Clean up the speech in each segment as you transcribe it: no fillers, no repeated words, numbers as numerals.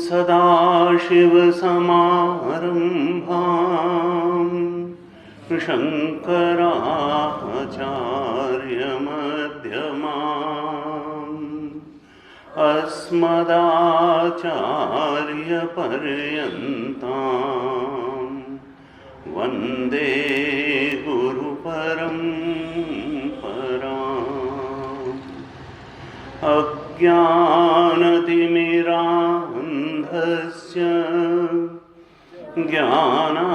सदाशिवसमारम्भां शङ्कराचार्यमध्यमाम् अस्मदाचार्यपर्यन्तां वन्दे गुरुपरम्पराम्। अज्ञानतिमिरान्धस्य ज्ञानाञ्जनशलाकया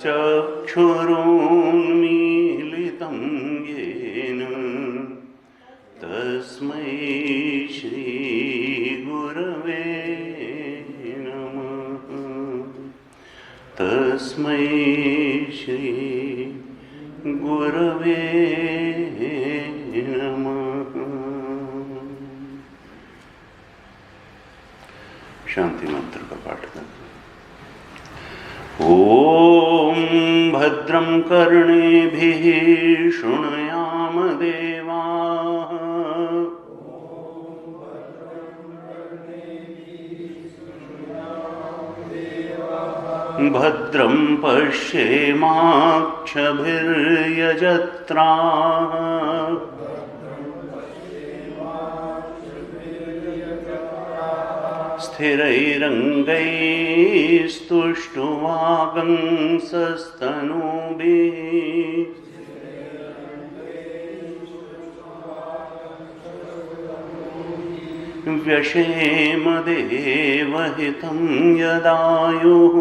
चक्षुरुन्मीलितं येन तस्मै श्रीगुरवे नमः। तस्मै श्रीगुरवे नमः। शांति मंत्र का पाठ करें। ओम भद्रं कर्णेभिः शृणुयाम देवाः। भद्रं पश्येमाक्षभिर्यजत्राः। स्थिरैरङ्गैस्तुष्टुवागंसस्तनूभिः व्यशेम देवहितं यदायुः।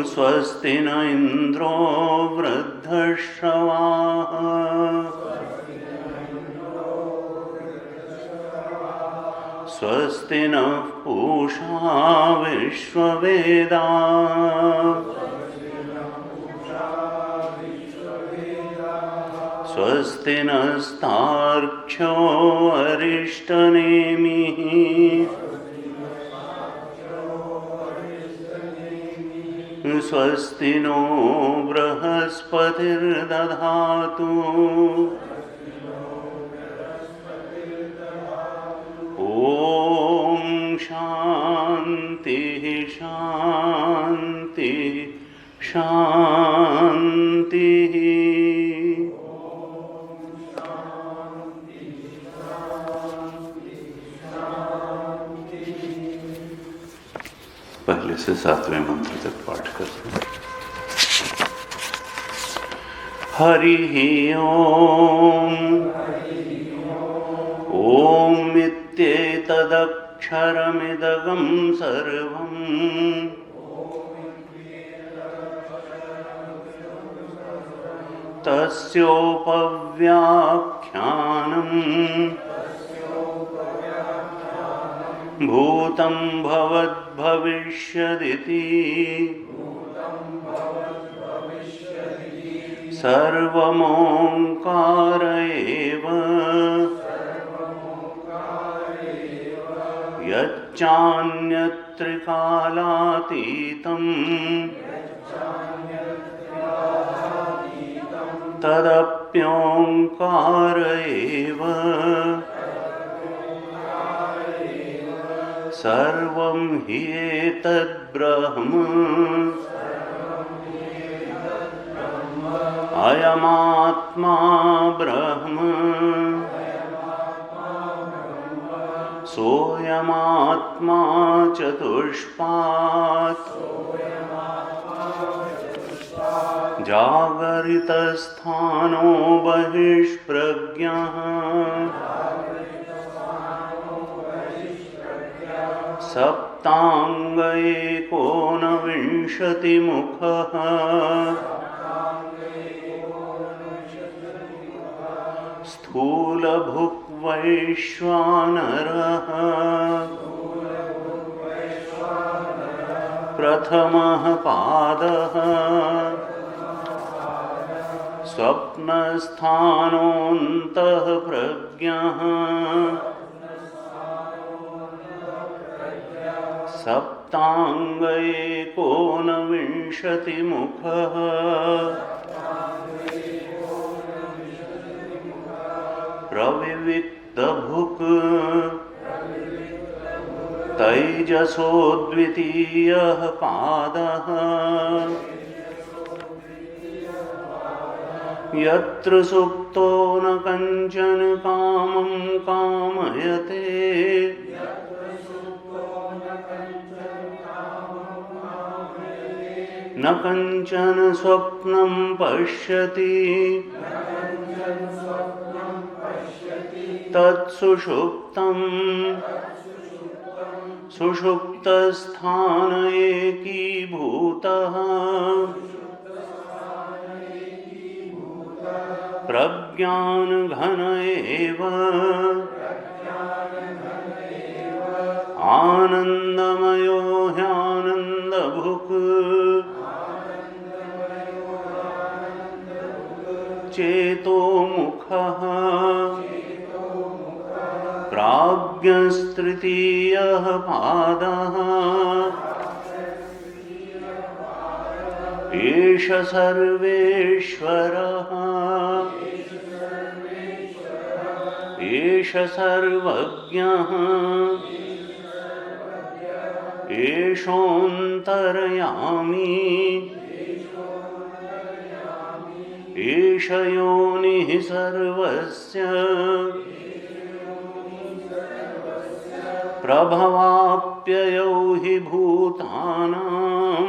स्वस्ति न इन्द्रो वृद्धश्रवाः। स्वस्ति नः पूषा विश्ववेदाः। स्वस्ति नस्तार्क्ष्यो अरिष्टनेमिः। स्वस्ति नो बृहस्पतिर्दधातु। ओम शांति शांति शांति। पहले से 7वें मंत्र तक पाठ करते हैं। हरि ओम ओम इत्येतदक्षरमिदगं सर्वम् तस्योपव्याख्यानम् भूतं भवद्भविष्यदिति सर्वमोङ्कार एव यच्चान्यत्रिकालातीतं तदप्योङ्कार एव सर्वं हि एतद्ब्रह्म अयमात्मा ब्रह्म सोऽयमात्मा चतुष्पात् जागरितस्थानो बहिष्प्रज्ञः सप्ताङ्ग एकोनविंशतिमुखः स्थूलभुक्वैश्वानरः प्रथमः पादः स्वप्नस्थानोऽन्तः प्रज्ञः सप्ताङ्ग एकोनविंशतिमुखः प्रविविक्तभुक् तैजसो द्वितीयः पादः यत्र सुप्तो न कञ्चन कामं कामयते न कञ्चन स्वप्नं पश्यति तत्सुषुप्तं सुषुप्तस्थान एकीभूतः प्रज्ञानघन एव आनन्दमयो ह्यानन्दभुक् चेतोमुखः प्राज्ञस्तृतीयः पादः एष सर्वेश्वरः एष सर्वज्ञः एषोऽन्तर्यामी एष योनिः सर्वस्य प्रभवाप्ययौ हि भूतानां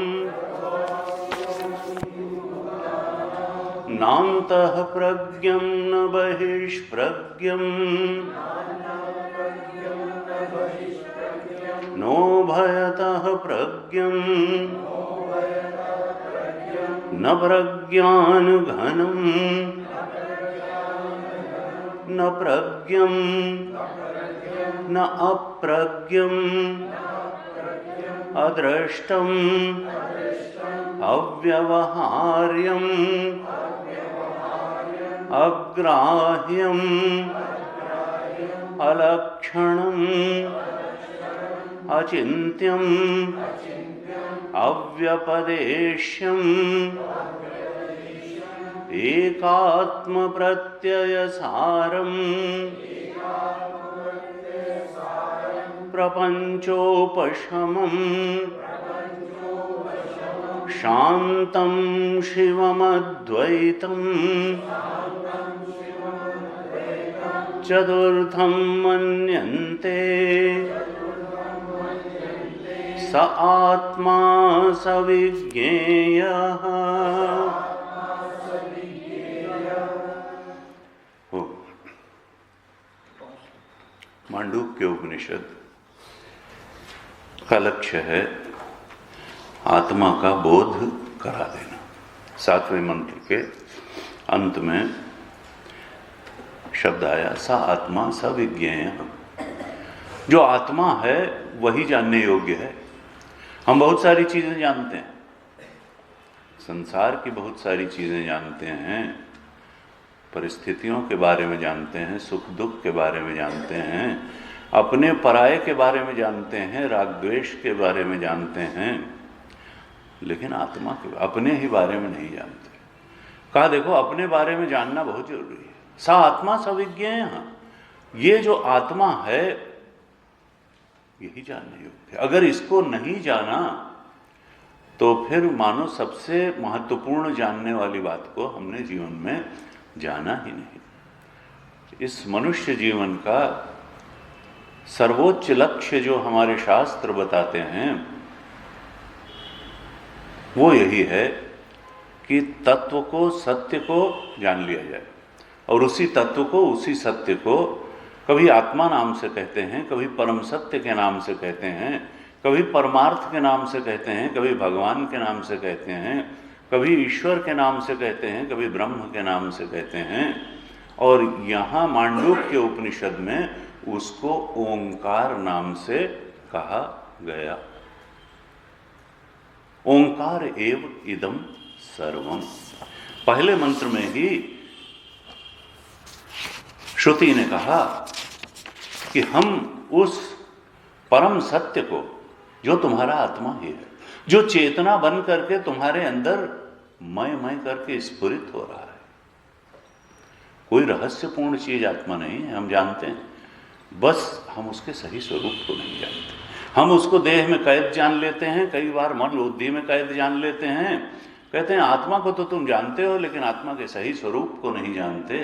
नान्तः प्रज्ञं न बहिष्प्रज्ञं नोभयतः प्रज्ञं न प्रज्ञानघनं न प्रज्ञं न अप्रज्ञं अदृष्टं अव्यवहार्यं अग्राह्यं अलक्षणं अचिन्त्यं अव्यपदेश्यं एकात्मप्रत्ययसारं प्रपञ्चोपशमं शान्तं शिवमद्वैतं चतुर्थं मन्यन्ते स आत्मा स विज्ञेयः। मांडूक्य उपनिषद का लक्ष्य है आत्मा का बोध करा देना। 7वें मंत्र के अंत में शब्द आया सा आत्मा स विज्ञेय। जो आत्मा है वही जानने योग्य है। हम बहुत सारी चीजें जानते हैं, संसार की बहुत सारी चीजें जानते हैं, परिस्थितियों के बारे में जानते हैं, सुख दुख के बारे में जानते हैं, अपने पराये के बारे में जानते हैं, राग द्वेष के बारे में जानते हैं, लेकिन आत्मा के अपने ही बारे में नहीं जानते। कहा देखो अपने बारे में जानना बहुत जरूरी है। सा आत्मा स विज्ञेय। ये जो आत्मा है यही जानने योग्य है। अगर इसको नहीं जाना तो फिर मानो सबसे महत्वपूर्ण जानने वाली बात को हमने जीवन में जाना ही नहीं। इस मनुष्य जीवन का सर्वोच्च लक्ष्य जो हमारे शास्त्र बताते हैं वो यही है कि तत्व को, सत्य को जान लिया जाए, और उसी तत्व को, उसी सत्य को कभी आत्मा नाम से कहते हैं, कभी परम सत्य के नाम से कहते हैं, कभी परमार्थ के नाम से कहते हैं, कभी भगवान के नाम से कहते हैं, कभी ईश्वर के नाम से कहते हैं, कभी ब्रह्म के नाम से कहते हैं। और यहाँ मांडूक्य उपनिषद में उसको ओंकार नाम से कहा गया। ओंकार एव इदम सर्वम। पहले मंत्र में ही श्रुति ने कहा कि हम उस परम सत्य को, जो तुम्हारा आत्मा ही है, जो चेतना बन करके तुम्हारे अंदर मय करके स्फुरित हो रहा है, कोई रहस्यपूर्ण चीज आत्मा नहीं है, हम जानते हैं, बस हम उसके सही स्वरूप को नहीं जानते। हम उसको देह में कैद जान लेते हैं, कई बार मन बुद्धि में कैद जान लेते हैं। कहते हैं आत्मा को तो तुम जानते हो लेकिन आत्मा के सही स्वरूप को नहीं जानते।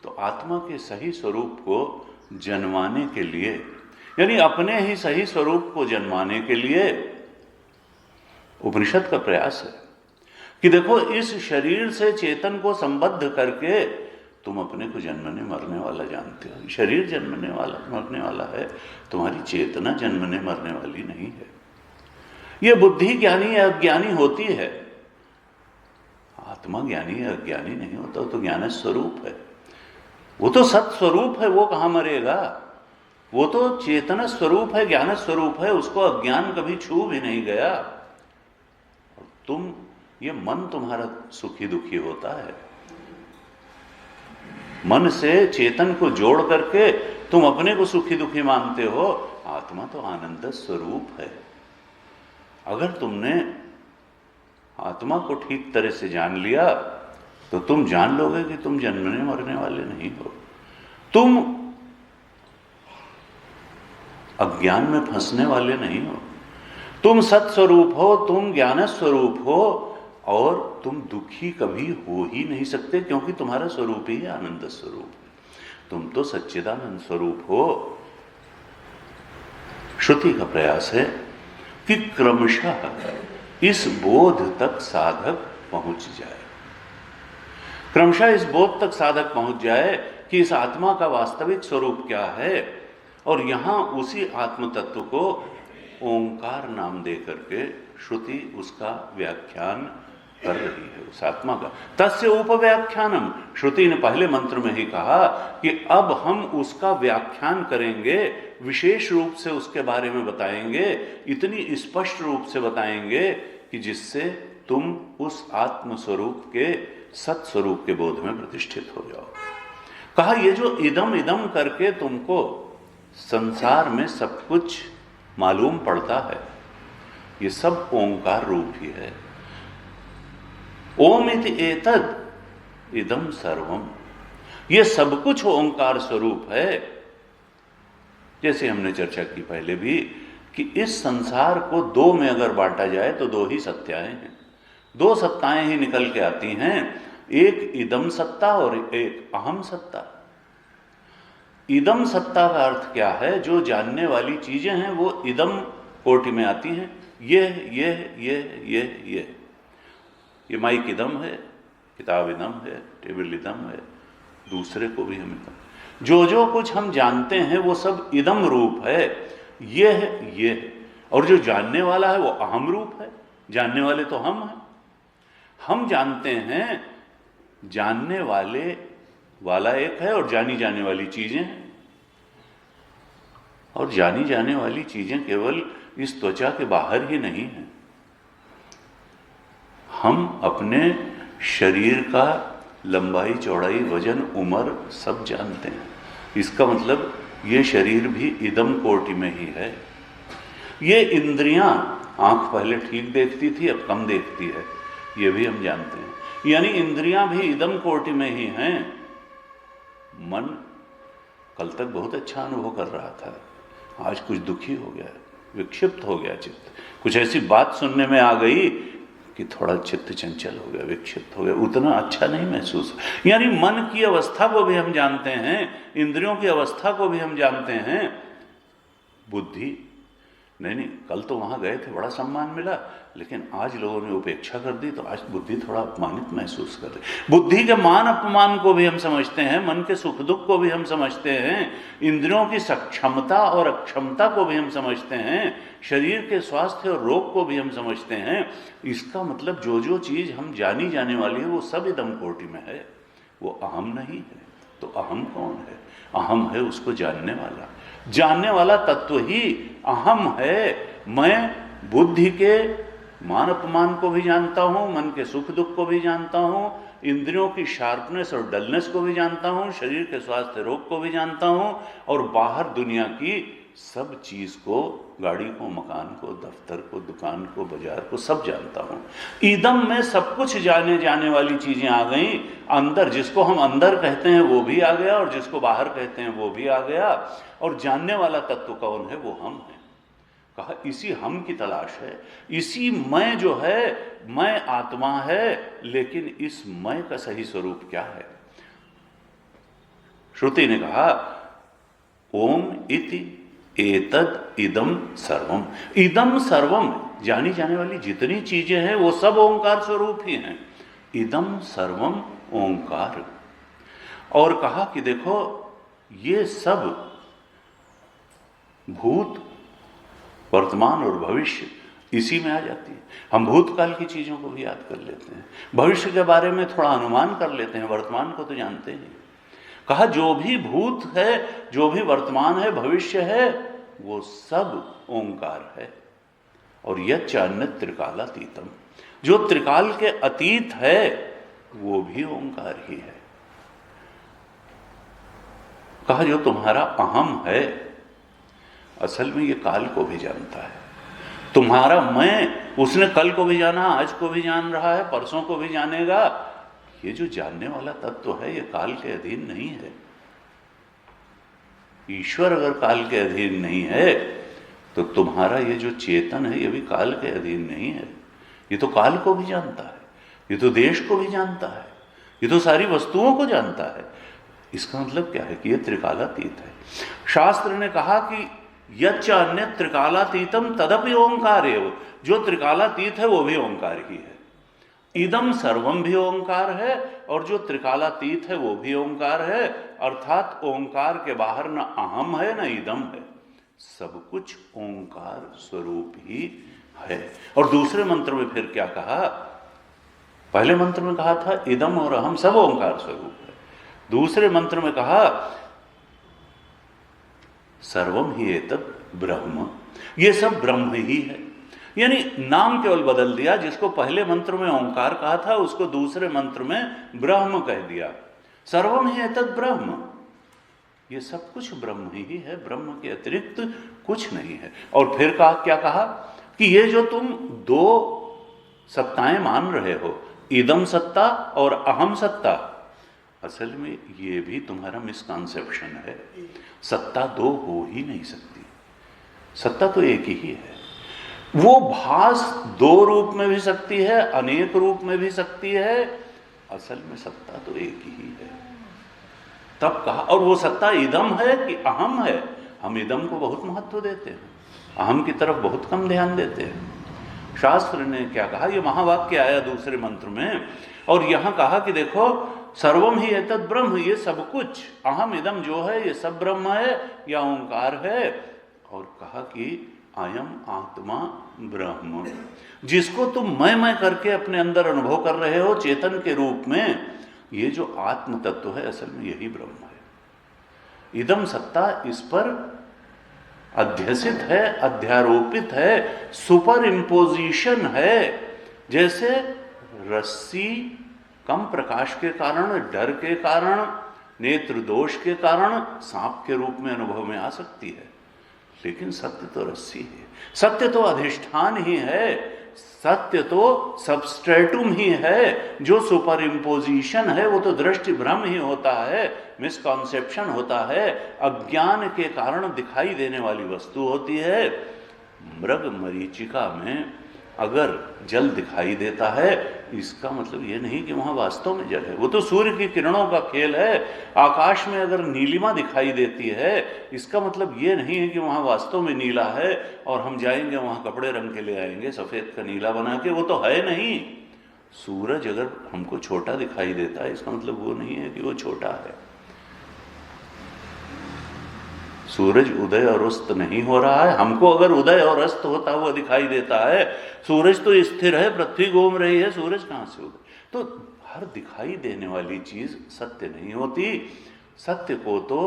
तो आत्मा के सही स्वरूप को जन्माने के लिए, यानी अपने ही सही स्वरूप को जन्माने के लिए उपनिषद का प्रयास है कि देखो इस शरीर से चेतन को संबद्ध करके तुम अपने को जन्मने मरने वाला जानते हो। शरीर जन्मने वाला मरने वाला है, तुम्हारी चेतना जन्मने मरने वाली नहीं है। ये बुद्धि ज्ञानी या अज्ञानी होती है, आत्मा ज्ञानी या अज्ञानी नहीं होता, वो तो ज्ञान स्वरूप है, वो तो सत स्वरूप है, वो कहाँ मरेगा, वो तो चेतना स्वरूप है, ज्ञान स्वरूप है, उसको अज्ञान कभी छू भी नहीं गया। तुम, ये मन तुम्हारा सुखी दुखी होता है, मन से चेतन को जोड़ करके तुम अपने को सुखी दुखी मानते हो। आत्मा तो आनंद स्वरूप है। अगर तुमने आत्मा को ठीक तरह से जान लिया तो तुम जान लोगे कि तुम जन्मने मरने वाले नहीं हो, तुम अज्ञान में फंसने वाले नहीं हो, तुम सत्स्वरूप हो, तुम ज्ञान स्वरूप हो, और तुम दुखी कभी हो ही नहीं सकते क्योंकि तुम्हारा स्वरूप ही आनंद स्वरूप है। तुम तो सच्चिदानंद स्वरूप हो। श्रुति का प्रयास है कि क्रमशः इस बोध तक साधक पहुंच जाए, क्रमशः इस बोध तक साधक पहुंच जाए कि इस आत्मा का वास्तविक स्वरूप क्या है। और यहां उसी आत्म तत्व को ओंकार नाम दे करके श्रुति उसका व्याख्यान कर रही है, उस आत्मा का। तस्य उपव्याख्यानम, श्रुति ने पहले मंत्र में ही कहा कि अब हम उसका व्याख्यान करेंगे, विशेष रूप से उसके बारे में बताएंगे, इतनी स्पष्ट रूप से बताएंगे कि जिससे तुम उस आत्म स्वरूप के सत स्वरूप के बोध में प्रतिष्ठित हो जाओ। कहा ये जो इदम इदम करके तुमको संसार में सब कुछ मालूम पड़ता है, ये सब ओंकार रूप ही है। ओम इति एतद इदम सर्वम, ये सब कुछ ओंकार स्वरूप है। जैसे हमने चर्चा की पहले भी कि इस संसार को दो में अगर बांटा जाए तो दो ही सत्ताएं हैं, दो सत्ताएं ही निकल के आती हैं, एक इदम सत्ता और एक अहम सत्ता। इदम सत्ता का अर्थ क्या है? जो जानने वाली चीजें हैं वो इदम कोटि में आती हैं। ये माइक इदम है, किताब इदम है, टेबल इदम है, दूसरे को भी हम इदम। जो कुछ हम जानते हैं वो सब इदम रूप है, ये है। और जो जानने वाला है वो अहम रूप है। जानने वाले तो हम हैं। हम जानते हैं, जानने वाला एक है और जानी जाने वाली चीजें हैं। और जानी जाने वाली चीजें केवल इस त्वचा के बाहर ही नहीं है। हम अपने शरीर का लंबाई, चौड़ाई, वजन, उम्र सब जानते हैं। इसका मतलब ये शरीर भी इदम कोटि में ही है। ये इंद्रियां, आंख पहले ठीक देखती थी, अब कम देखती है, ये भी हम जानते हैं। यानी इंद्रियां भी इदम कोटि में ही हैं। मन कल तक बहुत अच्छा अनुभव कर रहा था, आज कुछ दुखी हो गया, विक्षिप्त हो गया चित्त। कुछ ऐसी बात सुनने में आ गई कि थोड़ा चित्त चंचल हो गया, विक्षिप्त हो गया, उतना अच्छा नहीं महसूस। यानी मन की अवस्था को भी हम जानते हैं, इंद्रियों की अवस्था को भी हम जानते हैं। बुद्धि नहीं, कल तो वहां गए थे, बड़ा सम्मान मिला, लेकिन आज लोगों ने उपेक्षा कर दी, तो आज बुद्धि थोड़ा अपमानित महसूस कर रही। बुद्धि के मान अपमान को भी हम समझते हैं, मन के सुख दुख को भी हम समझते हैं, इंद्रियों की सक्षमता और अक्षमता को भी हम समझते हैं, शरीर के स्वास्थ्य और रोग को भी हम समझते हैं। इसका मतलब जो चीज हम जानी जाने वाली है वो सब इदम कोटि में है, वो अहम नहीं है। तो अहम कौन है? अहम है उसको जानने वाला। जानने वाला तत्व ही अहम है। मैं बुद्धि के मान अपमान को भी जानता हूं, मन के सुख दुख को भी जानता हूं, इंद्रियों की शार्पनेस और डलनेस को भी जानता हूं, शरीर के स्वास्थ्य रोग को भी जानता हूं, और बाहर दुनिया की सब चीज को, गाड़ी को, मकान को, दफ्तर को, दुकान को, बाजार को, सब जानता हूं। ईदम में सब कुछ जाने जाने वाली चीजें आ गई। अंदर, जिसको हम अंदर कहते हैं वो भी आ गया, और जिसको बाहर कहते हैं वो भी आ गया। और जानने वाला तत्व कौन है? वो हम है। कहा इसी हम की तलाश है। इसी मैं जो है, मैं आत्मा है, लेकिन इस मैं का सही स्वरूप क्या है? श्रुति ने कहा ओम इति एतद इदम सर्वम। इदम सर्वम, जानी जाने वाली जितनी चीजें हैं वो सब ओंकार स्वरूप ही हैं। इदम सर्वम ओंकार। और कहा कि देखो ये सब भूत, वर्तमान और भविष्य इसी में आ जाती है। हम भूतकाल की चीजों को भी याद कर लेते हैं, भविष्य के बारे में थोड़ा अनुमान कर लेते हैं, वर्तमान को तो जानते ही। कहा जो भी भूत है, जो भी वर्तमान है, भविष्य है, वो सब ओंकार है। और यच्च अन्य त्रिकालातीतम, जो त्रिकाल के अतीत है वो भी ओंकार ही है। कहा जो तुम्हारा अहम है, असल में ये काल को भी जानता है। तुम्हारा मैं, उसने कल को भी जाना, आज को भी जान रहा है, परसों को भी जानेगा। ये जो जानने वाला तत्व है ये काल के अधीन नहीं है। ईश्वर अगर काल के अधीन नहीं है तो तुम्हारा ये जो चेतन है ये भी काल के अधीन नहीं है। ये तो काल को भी जानता है, ये तो देश को भी जानता है, ये तो सारी वस्तुओं को जानता है। इसका मतलब क्या है कि ये त्रिकालातीत है। शास्त्र ने कहा कि यच्च अन्य त्रिकालातीतम तदपि ओंकार एव, जो त्रिकालातीत है वो भी ओंकार ही है। इदम सर्वम भी ओंकार है, और जो त्रिकालातीत है वो भी ओंकार है। अर्थात ओंकार के बाहर न अहम है न इदम है, सब कुछ ओंकार स्वरूप ही है। और दूसरे मंत्र में फिर क्या कहा? पहले मंत्र में कहा था इदम और अहम सब ओंकार स्वरूप है। दूसरे मंत्र में कहा सर्वम ही एतत् ब्रह्म, ये सब ब्रह्म ही है। यानी नाम केवल बदल दिया। जिसको पहले मंत्र में ओंकार कहा था उसको दूसरे मंत्र में ब्रह्म कह दिया। सर्वम ही एतत् ब्रह्म, ये सब कुछ ब्रह्म ही है, ब्रह्म के अतिरिक्त कुछ नहीं है। और फिर कहा, क्या कहा कि ये जो तुम दो सत्ताएं मान रहे हो, इदम सत्ता और अहम सत्ता, असल में ये भी तुम्हारा मिसकॉन्सेप्शन है। सत्ता दो हो ही नहीं सकती, सत्ता तो एक ही है। वो भास दो रूप में भी सकती है, अनेक रूप में भी सकती है, असल में सत्ता तो एक ही है। तब कहा, और वो सत्ता इदम है कि अहम है? हम इदम को बहुत महत्व देते हैं, अहम की तरफ बहुत कम ध्यान देते हैं। शास्त्र ने क्या कहा, ये महावाक्य आया दूसरे मंत्र में, और यहां कहा कि देखो सर्वम ही एतद् ब्रह्म, ये सब कुछ अहम इदम जो है ये सब ब्रह्म है या ओंकार है। और कहा कि अयम आत्मा ब्रह्म, जिसको तुम मैं करके अपने अंदर अनुभव कर रहे हो चेतन के रूप में, ये जो आत्म तत्व है असल में यही ब्रह्म है। इदम सत्ता इस पर अध्यसित है, अध्यारोपित है, सुपर इम्पोजिशन है। जैसे रस्सी कम प्रकाश के कारण, डर के कारण, नेत्र दोष के कारण सांप के रूप में अनुभव में आ सकती है, लेकिन सत्य तो रस्सी है, सत्य तो अधिष्ठान ही है, सत्य तो सबस्ट्रेटुम ही है। जो सुपर इम्पोजिशन है वो तो दृष्टि भ्रम ही होता है, मिसकॉन्सेप्शन होता है, अज्ञान के कारण दिखाई देने वाली वस्तु होती है। मृग मरीचिका में अगर जल दिखाई देता है, इसका मतलब ये नहीं कि वहां वास्तव में जल है, वो तो सूर्य की किरणों का खेल है। आकाश में अगर नीलिमा दिखाई देती है, इसका मतलब ये नहीं है कि वहां वास्तव में नीला है और हम जाएंगे वहां कपड़े रंग के ले आएंगे सफेद का नीला बना के, वो तो है नहीं। सूरज अगर हमको छोटा दिखाई देता है, इसका मतलब वो नहीं है कि वो छोटा है। सूरज उदय और अस्त नहीं हो रहा है, हमको अगर उदय और अस्त होता हुआ दिखाई देता है, सूरज तो स्थिर है, पृथ्वी घूम रही है, सूरज कहां से उदय। तो हर दिखाई देने वाली चीज सत्य नहीं होती। सत्य को तो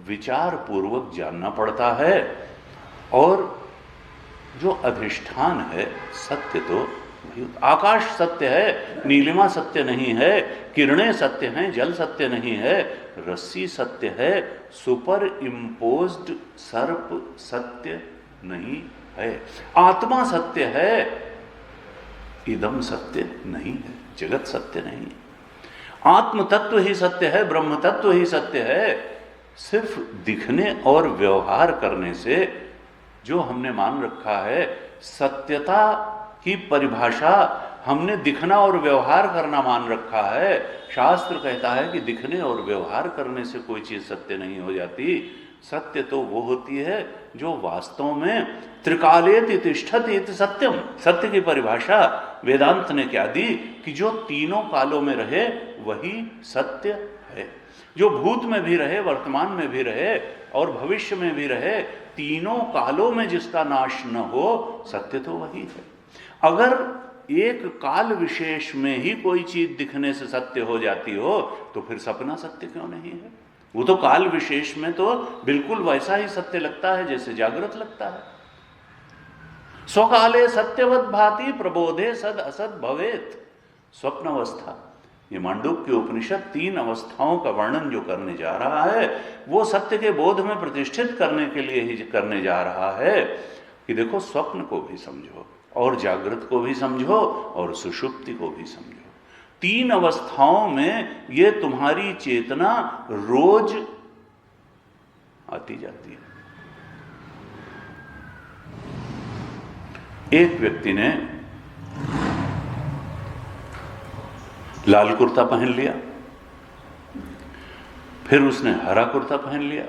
विचार पूर्वक जानना पड़ता है, और जो अधिष्ठान है सत्य तो आकाश सत्य है, नीलिमा सत्य नहीं है, किरणें सत्य हैं, जल सत्य नहीं है, रस्सी सत्य है, सुपर इम्पोज्ड सर्प सत्य नहीं है, आत्मा सत्य है, इदम सत्य नहीं है, जगत सत्य नहीं है। आत्म तत्व ही सत्य है, ब्रह्म तत्व ही सत्य है। सिर्फ दिखने और व्यवहार करने से जो हमने मान रखा है सत्यता की परिभाषा, हमने दिखना और व्यवहार करना मान रखा है। शास्त्र कहता है कि दिखने और व्यवहार करने से कोई चीज सत्य नहीं हो जाती। सत्य तो वो होती है जो वास्तव में त्रिकालेति तिष्ठति इति सत्यम। सत्य की परिभाषा वेदांत ने क्या दी कि जो तीनों कालों में रहे वही सत्य है। जो भूत में भी रहे, वर्तमान में भी रहे और भविष्य में भी रहे, तीनों कालों में जिसका नाश न हो, सत्य तो वही है। अगर एक काल विशेष में ही कोई चीज दिखने से सत्य हो जाती हो, तो फिर सपना सत्य क्यों नहीं है? वो तो काल विशेष में तो बिल्कुल वैसा ही सत्य लगता है जैसे जागृत लगता है। स्वकाले सत्यवत भाति प्रबोधे सद असद भवेत। स्वप्न अवस्था, ये मांडूक्य उपनिषद 3 अवस्थाओं का वर्णन जो करने जा रहा है, वो सत्य के बोध में प्रतिष्ठित करने के लिए ही करने जा रहा है कि देखो स्वप्न को भी समझो और जागृत को भी समझो और सुषुप्ति को भी समझो। 3 अवस्थाओं में ये तुम्हारी चेतना रोज आती जाती है। एक व्यक्ति ने लाल कुर्ता पहन लिया, फिर उसने हरा कुर्ता पहन लिया,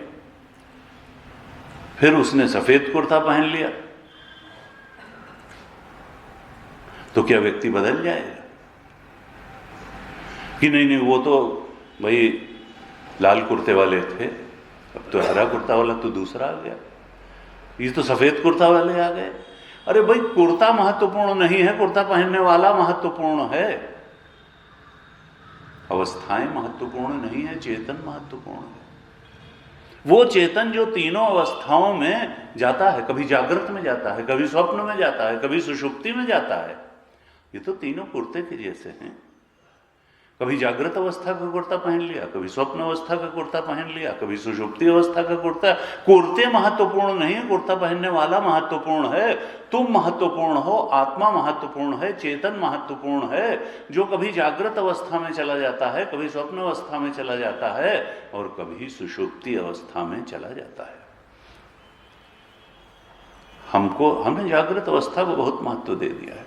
फिर उसने सफेद कुर्ता पहन लिया, तो क्या व्यक्ति बदल जाएगा? कि नहीं वो तो भाई लाल कुर्ते वाले थे, अब तो हरा कुर्ता वाला तो दूसरा आ गया, ये तो सफेद कुर्ता वाले आ गए। अरे भाई कुर्ता महत्वपूर्ण नहीं है, कुर्ता पहनने वाला महत्वपूर्ण है। अवस्थाएं महत्वपूर्ण नहीं है, चेतन महत्वपूर्ण है। वो चेतन जो तीनों अवस्थाओं में जाता है, कभी जागृत में जाता है, कभी स्वप्न में जाता है, कभी सुषुप्ति में जाता है। ये तो तीनों कुर्ते के जैसे हैं। कभी जागृत अवस्था का कुर्ता पहन लिया, कभी स्वप्न अवस्था का कुर्ता पहन लिया, कभी सुषुप्ति अवस्था का कुर्ता। कुर्ते महत्वपूर्ण नहीं है, कुर्ता पहनने वाला महत्वपूर्ण है। तुम महत्वपूर्ण हो, आत्मा महत्वपूर्ण है, चेतन महत्वपूर्ण है, जो कभी जागृत अवस्था में चला जाता है, कभी स्वप्न अवस्था में चला जाता है और कभी सुषुप्ति अवस्था में चला जाता है। हमने जागृत अवस्था को बहुत महत्व दे दिया है।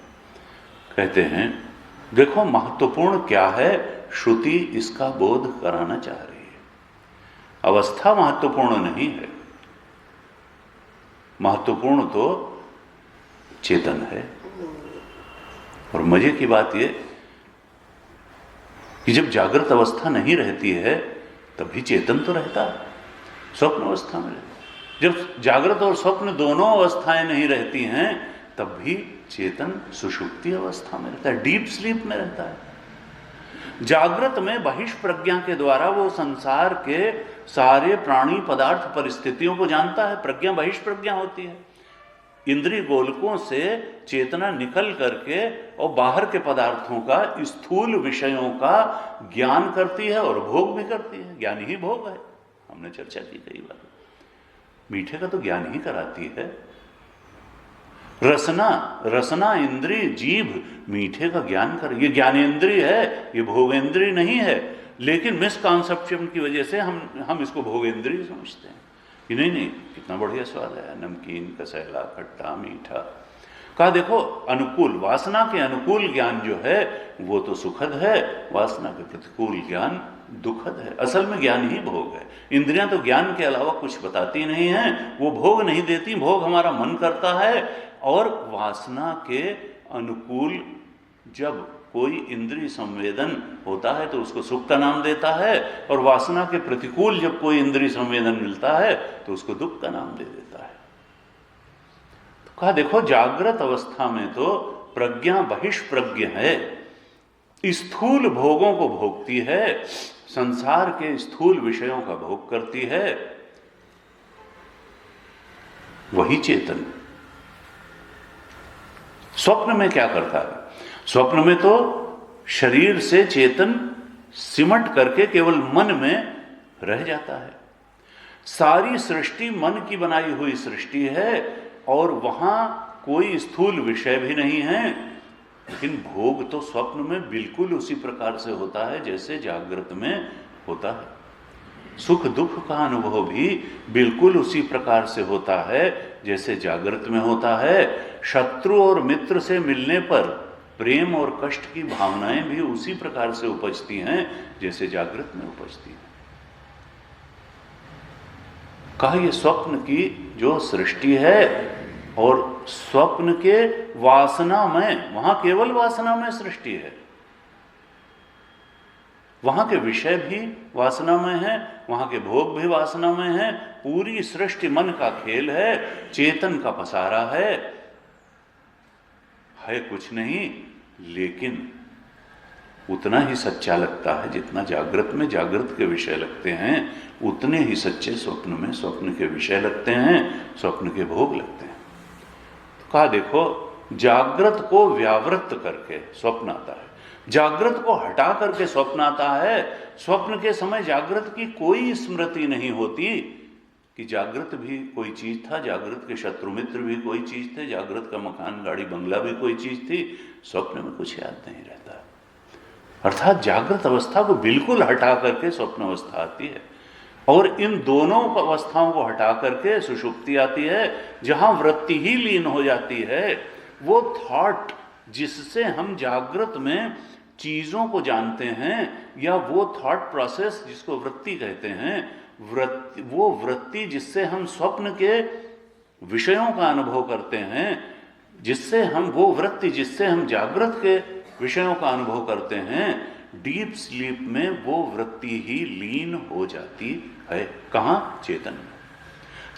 कहते हैं देखो महत्वपूर्ण क्या है, श्रुति इसका बोध कराना चाह रही है। अवस्था महत्वपूर्ण नहीं है, महत्वपूर्ण तो चेतन है। और मजे की बात यह कि जब जागृत अवस्था नहीं रहती है तभी चेतन तो रहता है, स्वप्न अवस्था में रहता है। जब जागृत और स्वप्न दोनों अवस्थाएं नहीं रहती हैं तब भी चेतन सुषुप्ति अवस्था में रहता है, डीप स्लीप में रहता है। जागृत में बहिष्प्रज्ञा के द्वारा वो संसार के सारे प्राणी पदार्थ परिस्थितियों को जानता है, प्रज्ञा बहिष्प्रज्ञा होती है। इंद्रिय गोलकों से चेतना निकल करके और बाहर के पदार्थों का, स्थूल विषयों का ज्ञान करती है और भोग भी करती है। ज्ञान ही भोग है, हमने चर्चा की कई बार। मीठे का तो ज्ञान ही कराती है। रसना इंद्रिय जीभ मीठे का ज्ञान कर, ये ज्ञानेंद्रिय है, ये भोगेंद्रिय नहीं है। लेकिन मिसकॉन्सेप्शन की वजह से हम इसको भोगेंद्रिय समझते हैं कि नहीं कितना बढ़िया स्वाद है, नमकीन, कसैला, खट्टा, मीठा। कहा देखो अनुकूल, वासना के अनुकूल ज्ञान जो है वो तो सुखद है, वासना के प्रतिकूल ज्ञान दुखद है। असल में ज्ञान ही भोग है। इंद्रियां तो ज्ञान के अलावा कुछ बताती नहीं हैं, वो भोग नहीं देती, भोग हमारा मन करता है। और वासना के अनुकूल जब कोई इंद्रिय संवेदन होता है तो उसको सुख का नाम देता है, और वासना के प्रतिकूल जब कोई इंद्रिय संवेदन मिलता है तो उसको दुख का नाम दे देता है। तो कहा देखो जागृत अवस्था में तो प्रज्ञा बहिष्प्रज्ञ है, स्थूल भोगों को भोगती है, संसार के स्थूल विषयों का भोग करती है, वही चेतन। स्वप्न में क्या करता है? स्वप्न में तो शरीर से चेतन सिमट करके केवल मन में रह जाता है। सारी सृष्टि मन की बनाई हुई सृष्टि है और वहां कोई स्थूल विषय भी नहीं है। लेकिन भोग तो स्वप्न में बिल्कुल उसी प्रकार से होता है जैसे जागृत में होता है। सुख दुख का अनुभव भी बिल्कुल उसी प्रकार से होता है जैसे जागृत में होता है। शत्रु और मित्र से मिलने पर प्रेम और कष्ट की भावनाएं भी उसी प्रकार से उपजती हैं जैसे जागृत में उपजती हैं। कहा यह स्वप्न की जो सृष्टि है और स्वप्न के वासना में, वहां केवल वासना में सृष्टि है, वहां के विषय भी वासना में है, वहां के भोग भी वासना में है। पूरी सृष्टि मन का खेल है, चेतन का पसारा है कुछ नहीं, लेकिन उतना ही सच्चा लगता है जितना जागृत में जागृत के विषय लगते हैं, उतने ही सच्चे स्वप्न में स्वप्न के विषय लगते हैं, स्वप्न के भोग लगते हैं। तो कहा देखो जागृत को व्यावृत्त करके स्वप्न आता है, जागृत को हटा करके स्वप्न आता है। स्वप्न के समय जागृत की कोई स्मृति नहीं होती कि जागृत भी कोई चीज था, जागृत के शत्रु मित्र भी कोई चीज थे, जागृत का मकान गाड़ी बंगला भी कोई चीज थी। स्वप्न में कुछ याद नहीं रहता। अर्थात जागृत अवस्था को बिल्कुल हटा करके स्वप्न अवस्था आती है, और इन दोनों अवस्थाओं को हटा करके सुषुप्ति आती है, जहां वृत्ति ही लीन हो जाती है। वो थॉट जिससे हम जागृत में चीजों को जानते हैं, या वो थॉट प्रोसेस जिसको वृत्ति कहते हैं, वो वृत्ति जिससे हम स्वप्न के विषयों का अनुभव करते हैं, जिससे हम वो वृत्ति जिससे हम जागृत के विषयों का अनुभव करते हैं, डीप स्लीप में वो वृत्ति ही लीन हो जाती है। कहां? चेतन में।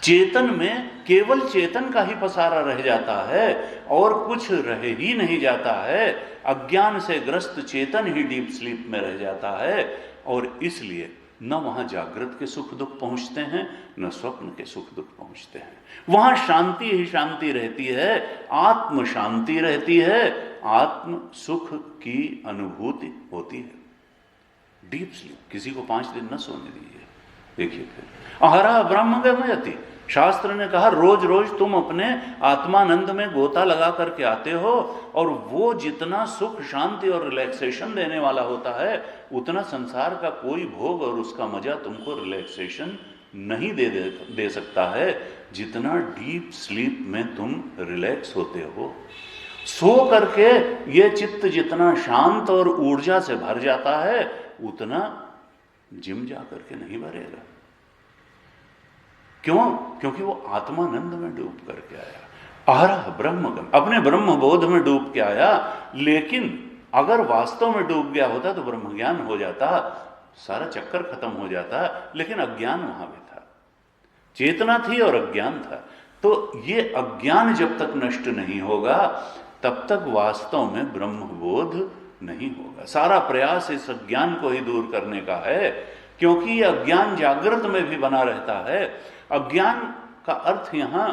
चेतन में केवल चेतन का ही पसारा रह जाता है और कुछ रह ही नहीं जाता है। अज्ञान से ग्रस्त चेतन ही डीप स्लीप में रह जाता है, और इसलिए न वहां जागृत के सुख दुख पहुंचते हैं, न स्वप्न के सुख दुख पहुंचते हैं। वहां शांति ही शांति रहती है, आत्म शांति रहती है, आत्म सुख की अनुभूति होती है। Deep sleep. किसी को 5 दिन न सोने दीजिए। देखिए फिर अहरा ब्रह्म गमयति, शास्त्र ने कहा रोज रोज तुम अपने आत्मानंद में गोता लगा करके आते हो, और वो जितना सुख शांति और रिलैक्सेशन देने वाला होता है, उतना संसार का कोई भोग और उसका मजा तुमको रिलैक्सेशन नहीं दे सकता है जितना डीप स्लीप में तुम रिलैक्स होते हो। सो करके ये चित्त जितना शांत और ऊर्जा से भर जाता है, उतना जिम जा करके नहीं भरेगा। क्यों? क्योंकि वो आत्मानंद में डूब करके आया, आहरह ब्रह्मगम, अपने ब्रह्म बोध में डूब के आया। लेकिन अगर वास्तव में डूब गया होता तो ब्रह्म ज्ञान हो जाता, सारा चक्कर खत्म हो जाता, लेकिन अज्ञान वहां भी था, चेतना थी और अज्ञान था। तो ये अज्ञान जब तक नष्ट नहीं होगा तब तक वास्तव में ब्रह्मबोध नहीं होगा। सारा प्रयास इस अज्ञान को ही दूर करने का है, क्योंकि ये अज्ञान जागृत में भी बना रहता है। अज्ञान का अर्थ यहाँ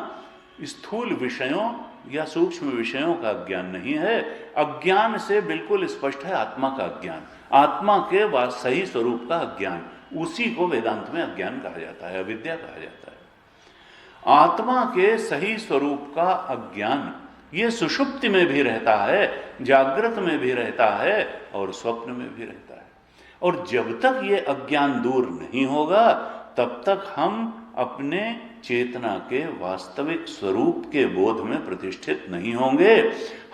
स्थूल विषयों या सूक्ष्म विषयों का अज्ञान नहीं है। अज्ञान से बिल्कुल स्पष्ट है आत्मा का अज्ञान, आत्मा के सही स्वरूप का अज्ञान, उसी को वेदांत में अज्ञान कहा जाता है, अविद्या कहा जाता है। आत्मा के सही स्वरूप का अज्ञान ये सुषुप्ति में भी रहता है, जागृत में भी रहता है और स्वप्न में भी रहता है। और जब तक ये अज्ञान दूर नहीं होगा तब तक हम अपने चेतना के वास्तविक स्वरूप के बोध में प्रतिष्ठित नहीं होंगे,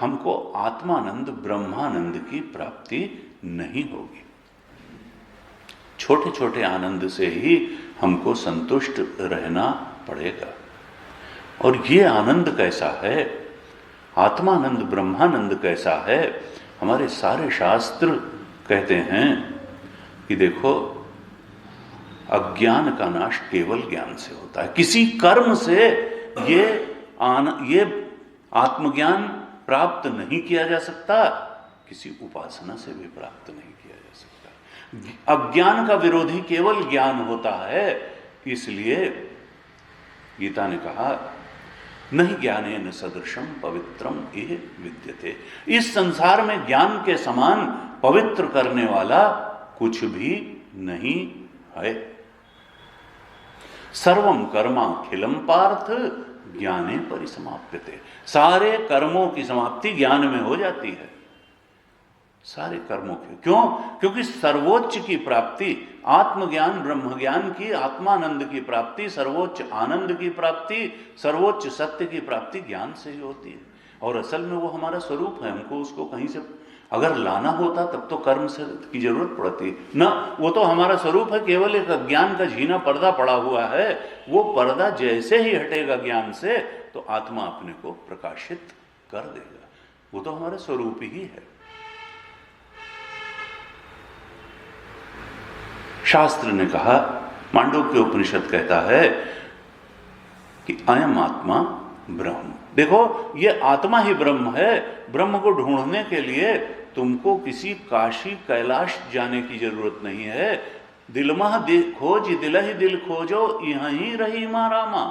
हमको आत्मानंद ब्रह्मानंद की प्राप्ति नहीं होगी। छोटे छोटे आनंद से ही हमको संतुष्ट रहना पड़ेगा। और ये आनंद कैसा है, आत्मानंद ब्रह्मानंद कैसा है, हमारे सारे शास्त्र कहते हैं कि देखो अज्ञान का नाश केवल ज्ञान से होता है। किसी कर्म से ये आत्मज्ञान प्राप्त नहीं किया जा सकता, किसी उपासना से भी प्राप्त नहीं किया जा सकता। अज्ञान का विरोधी केवल ज्ञान होता है। इसलिए गीता ने कहा नहीं ज्ञानेन सदृशम पवित्रम इह विद्यते। इस संसार में ज्ञान के समान पवित्र करने वाला कुछ भी नहीं है। सर्वम कर्माखिलम पार्थ ज्ञाने परिसमाप्यते। सारे कर्मों की समाप्ति ज्ञान में हो जाती है, सारे कर्मों की। क्यों? क्योंकि सर्वोच्च की प्राप्ति आत्मज्ञान ब्रह्म ज्ञान की, आत्मानंद की प्राप्ति, सर्वोच्च आनंद की प्राप्ति, सर्वोच्च सत्य की प्राप्ति ज्ञान से ही होती है। और असल में वो हमारा स्वरूप है, हमको उसको कहीं से अगर लाना होता तब तो कर्म से की जरूरत पड़ती ना। वो तो हमारा स्वरूप है, केवल एक अज्ञान का झीना पर्दा पड़ा हुआ है। वो पर्दा जैसे ही हटेगा ज्ञान से तो आत्मा अपने को प्रकाशित कर देगा। वो तो हमारा स्वरूप ही है। शास्त्र ने कहा, मांडुक्य उपनिषद कहता है कि अयम आत्मा ब्रह्म। देखो ये आत्मा ही ब्रह्म है। ब्रह्म को ढूंढने के लिए तुमको किसी काशी कैलाश जाने की जरूरत नहीं है। दिलमह खोज दिल ही दिल खोजो यहीं रही मां रामा।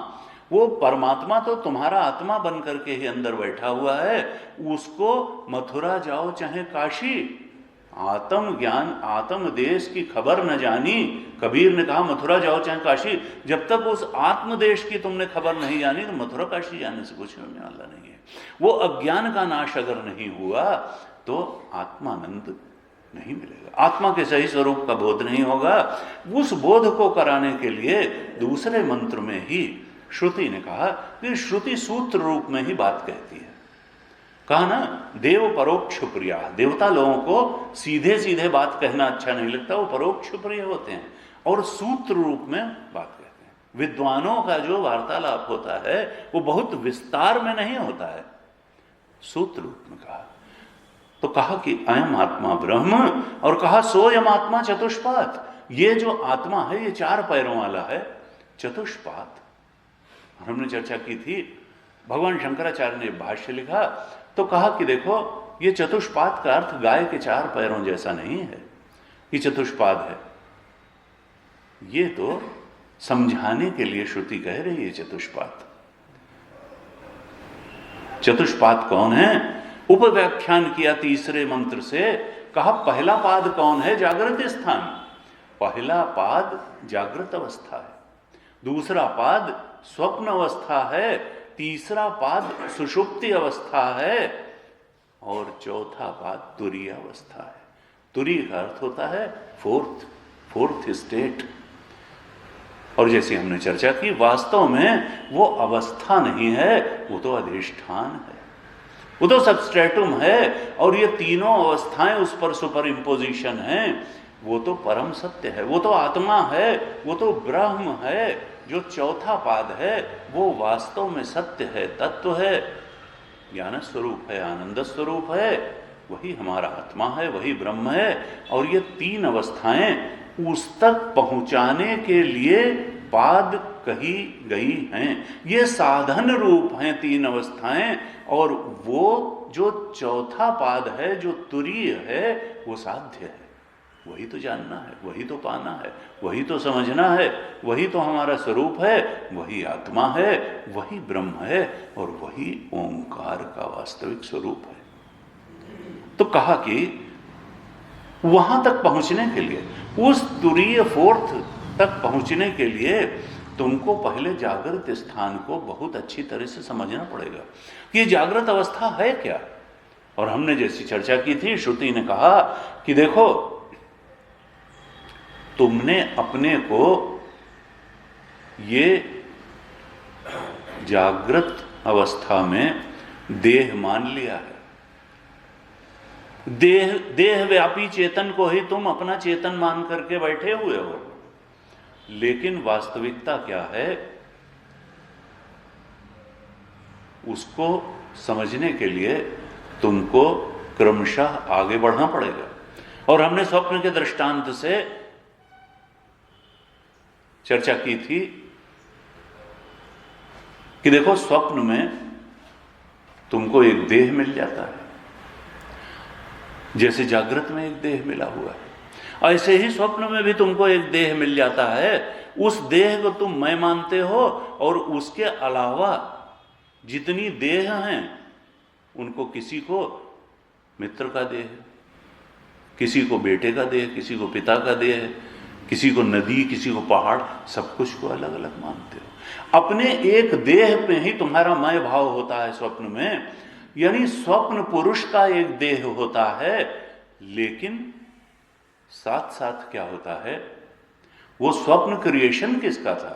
वो परमात्मा तो तुम्हारा आत्मा बन करके ही अंदर बैठा हुआ है। उसको मथुरा जाओ चाहे काशी, आत्म ज्ञान आत्म देश की खबर न जानी। कबीर ने कहा मथुरा जाओ चाहे काशी। जब तक उस आत्म देश की तुमने खबर नहीं जानी तो मथुरा काशी जाने से कुछ होने वाला नहीं है। वो अज्ञान का नाश अगर नहीं हुआ तो आत्मानंद नहीं मिलेगा, आत्मा के सही स्वरूप का बोध नहीं होगा। उस बोध को कराने के लिए दूसरे मंत्र में ही श्रुति ने कहा कि श्रुति सूत्र रूप में ही बात कहती है। कहा ना, देव परोक्ष प्रिया। देवता लोगों को सीधे सीधे बात कहना अच्छा नहीं लगता, वो परोक्ष प्रिय होते हैं और सूत्र रूप में बात कहते हैं। विद्वानों का जो वार्तालाप होता है वो बहुत विस्तार में नहीं होता है, सूत्र रूप में कहा। तो कहा कि अयम आत्मा ब्रह्म, और कहा सोयम आत्मा चतुष्पाद। ये जो आत्मा है ये चार पैरों वाला है, चतुष्पाद। हमने चर्चा की थी, भगवान शंकराचार्य ने भाष्य लिखा तो कहा कि देखो ये चतुष्पाद का अर्थ गाय के चार पैरों जैसा नहीं है कि चतुष्पाद है। ये तो समझाने के लिए श्रुति कह रही है चतुष्पाद। चतुष्पाद कौन है? उपव्याख्यान किया तीसरे मंत्र से। कहा पहला पाद कौन है? जागृत स्थान। पहला पाद जागृत अवस्था है, दूसरा पाद स्वप्न अवस्था है, तीसरा पाद सुषुप्ति अवस्था है और चौथा पाद तुरीय अवस्था है। तुरीय का अर्थ होता है फोर्थ स्टेट। और जैसे हमने चर्चा की, वास्तव में वो अवस्था नहीं है, वो तो अधिष्ठान है, वो तो सबस्ट्रेटुम है। और ये तीनों अवस्थाएं उस पर सुपर इम्पोजिशन है। वो तो परम सत्य है, वो तो आत्मा है, वो तो ब्रह्म है। जो चौथा पाद है वो वास्तव में सत्य है, तत्व है, ज्ञान स्वरूप है, आनंद स्वरूप है, वही हमारा आत्मा है, वही ब्रह्म है। और ये तीन अवस्थाएं उस तक पहुंचाने के लिए पाद कही गई हैं। ये साधन रूप हैं तीन अवस्थाएं, और वो जो चौथा पाद है, जो तुरीय है, वो साध्य है। वही तो जानना है, वही तो पाना है, वही तो समझना है, वही तो हमारा स्वरूप है, वही आत्मा है, वही ब्रह्म है, और वही ओंकार का वास्तविक स्वरूप है। तो कहा कि वहां तक पहुंचने के लिए, उस तुरीय फोर्थ तक पहुंचने के लिए तुमको पहले जागृत स्थान को बहुत अच्छी तरह से समझना पड़ेगा कि ये जागृत अवस्था है क्या। और हमने जैसी चर्चा की थी, श्रुति ने कहा कि देखो, तुमने अपने को ये जागृत अवस्था में देह मान लिया है। देह व्यापी चेतन को ही तुम अपना चेतन मान करके बैठे हुए हो। लेकिन वास्तविकता क्या है, उसको समझने के लिए तुमको क्रमशः आगे बढ़ना पड़ेगा। और हमने स्वप्न के दृष्टांत से चर्चा की थी कि देखो, स्वप्न में तुमको एक देह मिल जाता है, जैसे जागृत में एक देह मिला हुआ है, ऐसे ही स्वप्न में भी तुमको एक देह मिल जाता है। उस देह को तुम मैं मानते हो, और उसके अलावा जितनी देह हैं उनको किसी को मित्र का देह, किसी को बेटे का देह, किसी को पिता का देह, किसी को नदी, किसी को पहाड़, सब कुछ को अलग अलग मानते हो। अपने एक देह पे ही तुम्हारा मैं भाव होता है स्वप्न में। यानी स्वप्न पुरुष का एक देह होता है, लेकिन साथ साथ क्या होता है, वो स्वप्न क्रिएशन किसका था?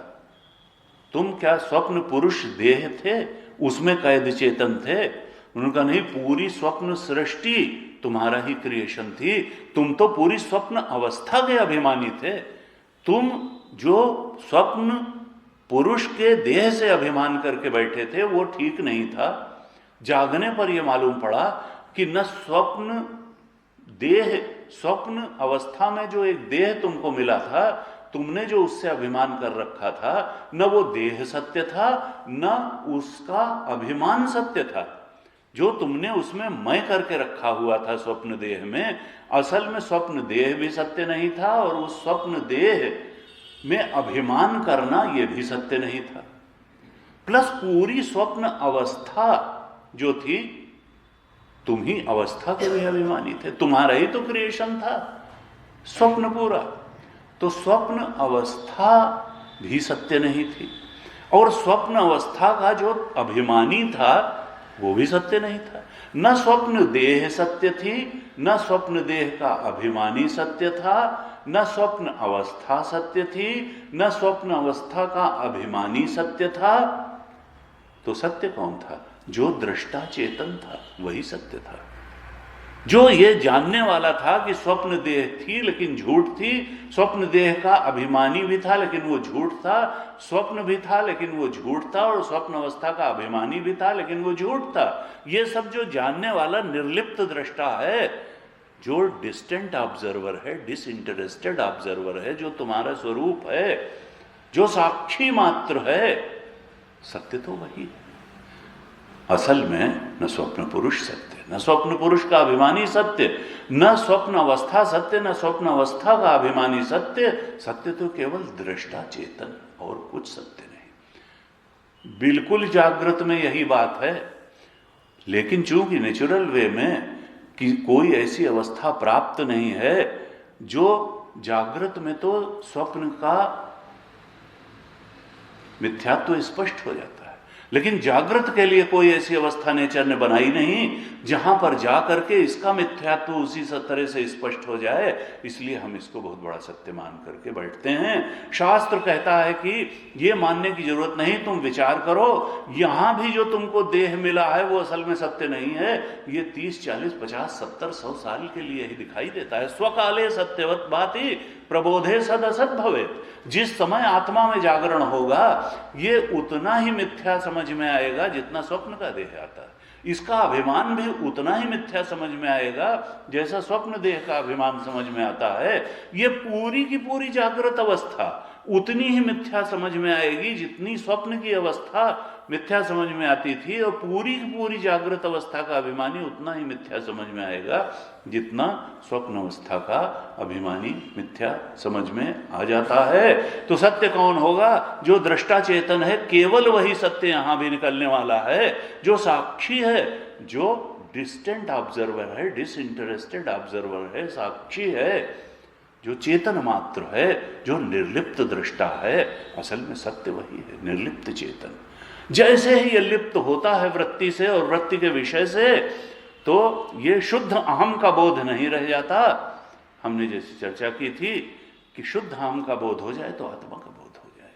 तुम क्या स्वप्न पुरुष देह थे, उसमें कैद चेतन थे? उनका नहीं, पूरी स्वप्न सृष्टि तुम्हारा ही क्रिएशन थी। तुम तो पूरी स्वप्न अवस्था के अभिमानी थे। तुम जो स्वप्न पुरुष के देह से अभिमान करके बैठे थे वो ठीक नहीं था। जागने पर यह मालूम पड़ा कि न स्वप्न देह, स्वप्न अवस्था में जो एक देह तुमको मिला था, तुमने जो उससे अभिमान कर रखा था, न वो देह सत्य था, न उसका अभिमान सत्य था। जो तुमने उसमें मैं करके रखा हुआ था स्वप्न देह में, असल में स्वप्न देह भी सत्य नहीं था, और उस स्वप्न देह में अभिमान करना यह भी सत्य नहीं था। प्लस पूरी स्वप्न अवस्था जो थी, तुम ही अवस्था के भी अभिमानी थे, तुम्हारा ही तो क्रिएशन था स्वप्न पूरा। तो स्वप्न अवस्था भी सत्य नहीं थी, और स्वप्न अवस्था का जो अभिमानी था वो भी सत्य नहीं था। न स्वप्न देह सत्य थी, न स्वप्न देह का अभिमानी सत्य था, न स्वप्न अवस्था सत्य थी, न स्वप्न अवस्था का अभिमानी सत्य था। तो सत्य कौन था? जो दृष्टा चेतन था, वही सत्य था। जो ये जानने वाला था कि स्वप्न देह थी लेकिन झूठ थी, स्वप्न देह का अभिमानी भी था लेकिन वो झूठ था, स्वप्न भी था लेकिन वो झूठ था, और स्वप्न अवस्था का अभिमानी भी था लेकिन वो झूठ था। ये सब जो जानने वाला निर्लिप्त दृष्टा है, जो डिस्टेंट ऑब्जर्वर है, डिसइंटरेस्टेड ऑब्जर्वर है, जो तुम्हारा स्वरूप है, जो साक्षी मात्र है, सत्य तो वही है। असल में न स्वप्न पुरुष सत्य, न स्वप्न पुरुष का अभिमानी सत्य, न स्वप्न अवस्था सत्य, न स्वप्न अवस्था का अभिमानी सत्य। सत्य तो केवल दृष्टा चेतन, और कुछ सत्य नहीं। बिल्कुल जागृत में यही बात है, लेकिन चूंकि नेचुरल वे में कि कोई ऐसी अवस्था प्राप्त नहीं है, जो जागृत में तो स्वप्न का मिथ्यात्व स्पष्ट हो जाता है, लेकिन जागृत के लिए कोई ऐसी अवस्था नेचर ने बनाई नहीं जहां पर जा करके इसका मिथ्यात्व उसी तरह से स्पष्ट हो जाए। इसलिए हम इसको बहुत बड़ा सत्य मान करके बैठते हैं। शास्त्र कहता है कि ये मानने की जरूरत नहीं, तुम विचार करो, यहां भी जो तुमको देह मिला है वो असल में सत्य नहीं है। ये 30, 40, 50, 70, 100 साल के लिए ही दिखाई देता है। स्वकाले सत्यवत भाति प्रबोधे सद असद भवेत्। जिस समय आत्मा में जागरण होगा ये उतना ही मिथ्या समझ में आएगा जितना स्वप्न का देह आता है। इसका अभिमान भी उतना ही मिथ्या समझ में आएगा जैसा स्वप्न देह का अभिमान समझ में आता है। ये पूरी की पूरी जागृत अवस्था उतनी ही मिथ्या समझ में आएगी जितनी स्वप्न की अवस्था मिथ्या समझ में आती थी, और पूरी की पूरी जागृत अवस्था का अभिमानी उतना ही मिथ्या समझ में आएगा जितना स्वप्न अवस्था का अभिमानी मिथ्या समझ में आ जाता है। तो सत्य कौन होगा? जो दृष्टा चेतन है, केवल वही सत्य यहां भी निकलने वाला है। जो साक्षी है, जो डिस्टेंट ऑब्जर्वर है, डिसइंटरेस्टेड ऑब्जर्वर है, साक्षी है, जो चेतन मात्र है, जो निर्लिप्त दृष्टा है, असल में सत्य वही है, निर्लिप्त चेतन। जैसे ही ये लिप्त होता है वृत्ति से और वृत्ति के विषय से, तो ये शुद्ध अहम का बोध नहीं रह जाता। हमने जैसी चर्चा की थी कि शुद्ध अहम का बोध हो जाए तो आत्मा का बोध हो जाए,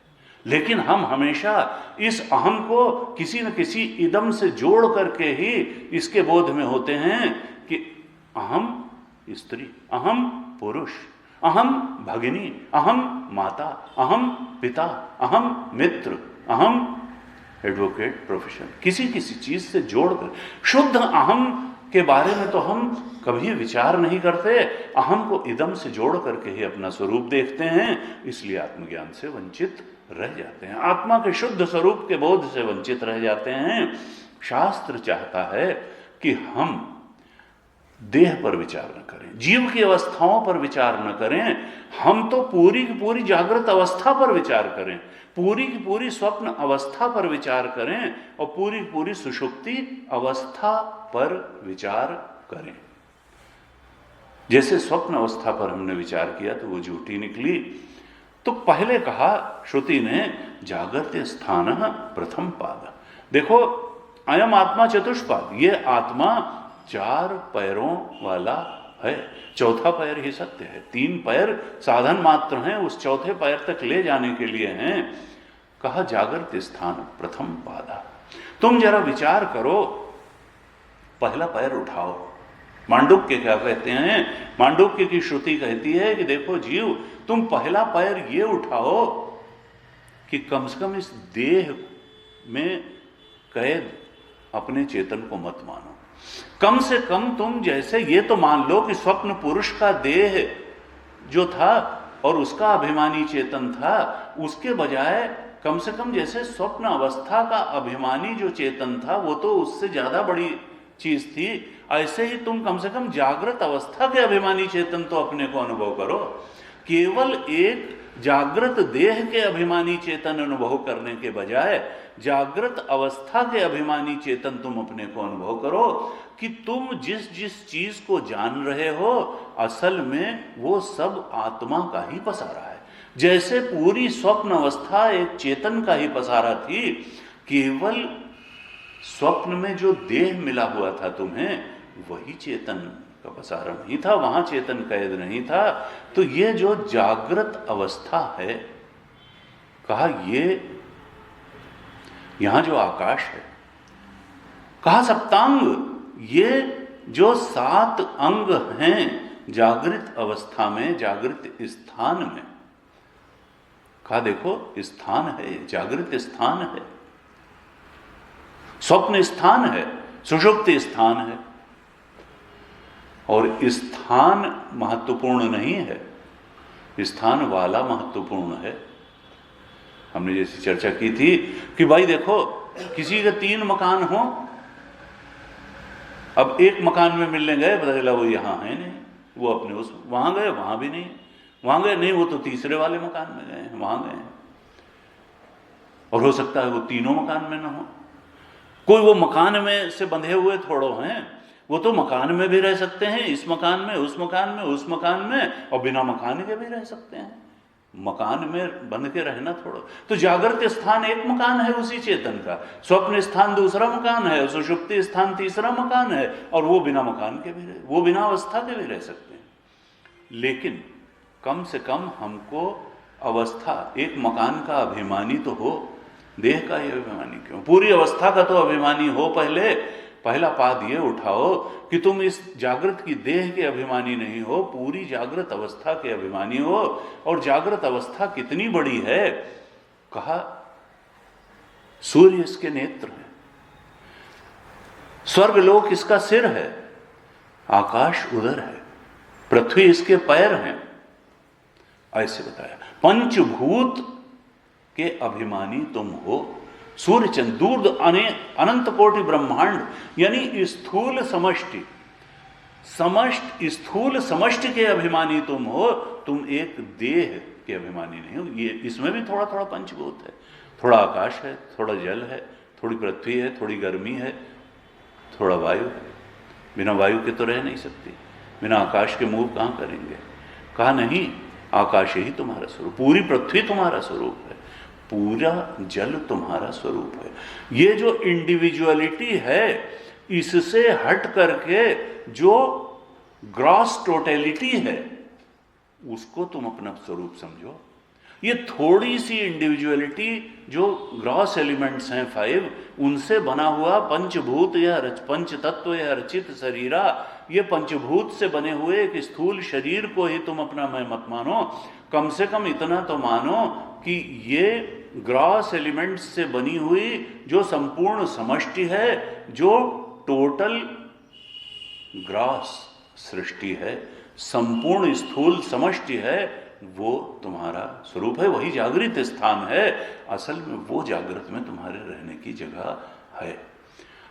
लेकिन हम हमेशा इस अहम को किसी न किसी इदम से जोड़ करके ही इसके बोध में होते हैं कि अहम स्त्री, अहम पुरुष, अहम भगिनी, अहम माता, अहम पिता, अहम मित्र, अहम एडवोकेट प्रोफेशन, किसी किसी चीज से जोड़कर। शुद्ध अहम के बारे में तो हम कभी विचार नहीं करते, अहम को इदम से जोड़ करके ही अपना स्वरूप देखते हैं, इसलिए आत्मज्ञान से वंचित रह जाते हैं, आत्मा के शुद्ध स्वरूप के बोध से वंचित रह जाते हैं। शास्त्र चाहता है कि हम देह पर विचार न करें, जीव की अवस्थाओं पर विचार न करें, हम तो पूरी की पूरी जागृत अवस्था पर विचार करें, पूरी की पूरी स्वप्न अवस्था पर विचार करें और पूरी की पूरी सुषुप्ति अवस्था पर विचार करें। जैसे स्वप्न अवस्था पर हमने विचार किया तो वो झूठी निकली। तो पहले कहा श्रुति ने जागृत स्थान प्रथम पाद। देखो, अयम आत्मा चतुष्पाद, ये आत्मा 4 पैरों वाला है, चौथा पैर ही सत्य है। 3 पैर साधन मात्र हैं, उस चौथे पैर तक ले जाने के लिए हैं। कहा जागृत स्थान प्रथम पादा। तुम जरा विचार करो, पहला पैर उठाओ। मांडुक्य क्या कहते हैं? मांडुक्य की श्रुति कहती है कि देखो जीव, तुम पहला पैर ये उठाओ कि कम से कम इस देह में कैद अपने चेतन को मत मानो। कम से कम तुम जैसे ये तो मान लो कि स्वप्न पुरुष का देह जो था और उसका अभिमानी चेतन था, उसके बजाय कम से कम जैसे स्वप्न अवस्था का अभिमानी जो चेतन था वो तो उससे ज्यादा बड़ी चीज थी, ऐसे ही तुम कम से कम जागृत अवस्था के अभिमानी चेतन तो अपने को अनुभव करो। केवल एक जागृत देह के अभिमानी चेतन अनुभव करने के बजाय जागृत अवस्था के अभिमानी चेतन तुम अपने को अनुभव करो कि तुम जिस जिस चीज को जान रहे हो असल में वो सब आत्मा का ही पसारा है। जैसे पूरी स्वप्न अवस्था एक चेतन का ही पसारा थी, केवल स्वप्न में जो देह मिला हुआ था तुम्हें वही चेतन का पसारा नहीं था, वहां चेतन कैद नहीं था। तो ये जो जागृत अवस्था है, कहा ये यहां जो आकाश है, कहा सप्तांग, ये जो 7 अंग हैं जागृत अवस्था में, जागृत स्थान में, कहा देखो स्थान है, जागृत स्थान है, स्वप्न स्थान है, सुषुप्ति स्थान है। और स्थान महत्वपूर्ण नहीं है, स्थान वाला महत्वपूर्ण है। हमने जैसी चर्चा की थी कि भाई देखो, किसी के 3 मकान हो, अब एक मकान में मिलने गए, पता चला वो यहां है नहीं, वो अपने उस वहां गए, वहां भी नहीं, वहां गए नहीं, वो तो तीसरे वाले मकान में गए, वहां गए। और हो सकता है वो तीनों मकान में ना हो, कोई वो मकान में से बंधे हुए थोड़ो हैं, वो तो मकान में भी रह सकते हैं, इस मकान में, उस मकान में, उस मकान में, और बिना मकान के भी रह सकते हैं। मकान में बंध के रहना थोड़ा। तो जागृत स्थान एक मकान है उसी चेतन का, स्वप्न स्थान दूसरा मकान है, सुषुप्ति स्थान तीसरा मकान है, और वो बिना मकान के भी वो बिना अवस्था के भी रह सकते हैं। लेकिन कम से कम हमको अवस्था, एक मकान का अभिमानी तो हो, देह का ही अभिमानी क्यों, पूरी अवस्था का तो अभिमानी हो पहले, पहला पाद ये उठाओ कि तुम इस जागृत की देह के अभिमानी नहीं हो, पूरी जागृत अवस्था के अभिमानी हो। और जागृत अवस्था कितनी बड़ी है? कहा सूर्य इसके नेत्र है, स्वर्गलोक इसका सिर है, आकाश उदर है, पृथ्वी इसके पैर हैं। ऐसे बताया, पंचभूत के अभिमानी तुम हो। सूर्य चंद्र दूर अनंत कोटि ब्रह्मांड, यानी स्थूल समष्टि, स्थूल समष्टि के अभिमानी तुम हो। तुम एक देह के अभिमानी नहीं हो। ये इसमें भी थोड़ा थोड़ा पंचभूत है, थोड़ा आकाश है, थोड़ा जल है, थोड़ी पृथ्वी है, थोड़ी गर्मी है, थोड़ा वायु है। बिना वायु के तो रह नहीं सकती, बिना आकाश के मूव कहाँ करेंगे? कहा नहीं, आकाश ही तुम्हारा स्वरूप, पूरी पृथ्वी तुम्हारा स्वरूप है, पूरा जल तुम्हारा स्वरूप है। ये जो इंडिविजुअलिटी है, इससे हट करके जो ग्रॉस टोटलिटी है, उसको तुम अपना स्वरूप समझो। ये थोड़ी सी इंडिविजुअलिटी जो ग्रॉस एलिमेंट्स हैं 5, उनसे बना हुआ पंचभूत या पंच तत्व या रचित शरीरा, ये पंचभूत से बने हुए एक स्थूल शरीर को ही तुम अपना मैं मत मानो। कम से कम इतना तो मानो कि ये ग्रॉस एलिमेंट्स से बनी हुई जो संपूर्ण समष्टि है, जो टोटल ग्रॉस सृष्टि है, संपूर्ण स्थूल समष्टि है, वो तुम्हारा स्वरूप है, वही जागृत स्थान है। असल में वो जागृत में तुम्हारे रहने की जगह है।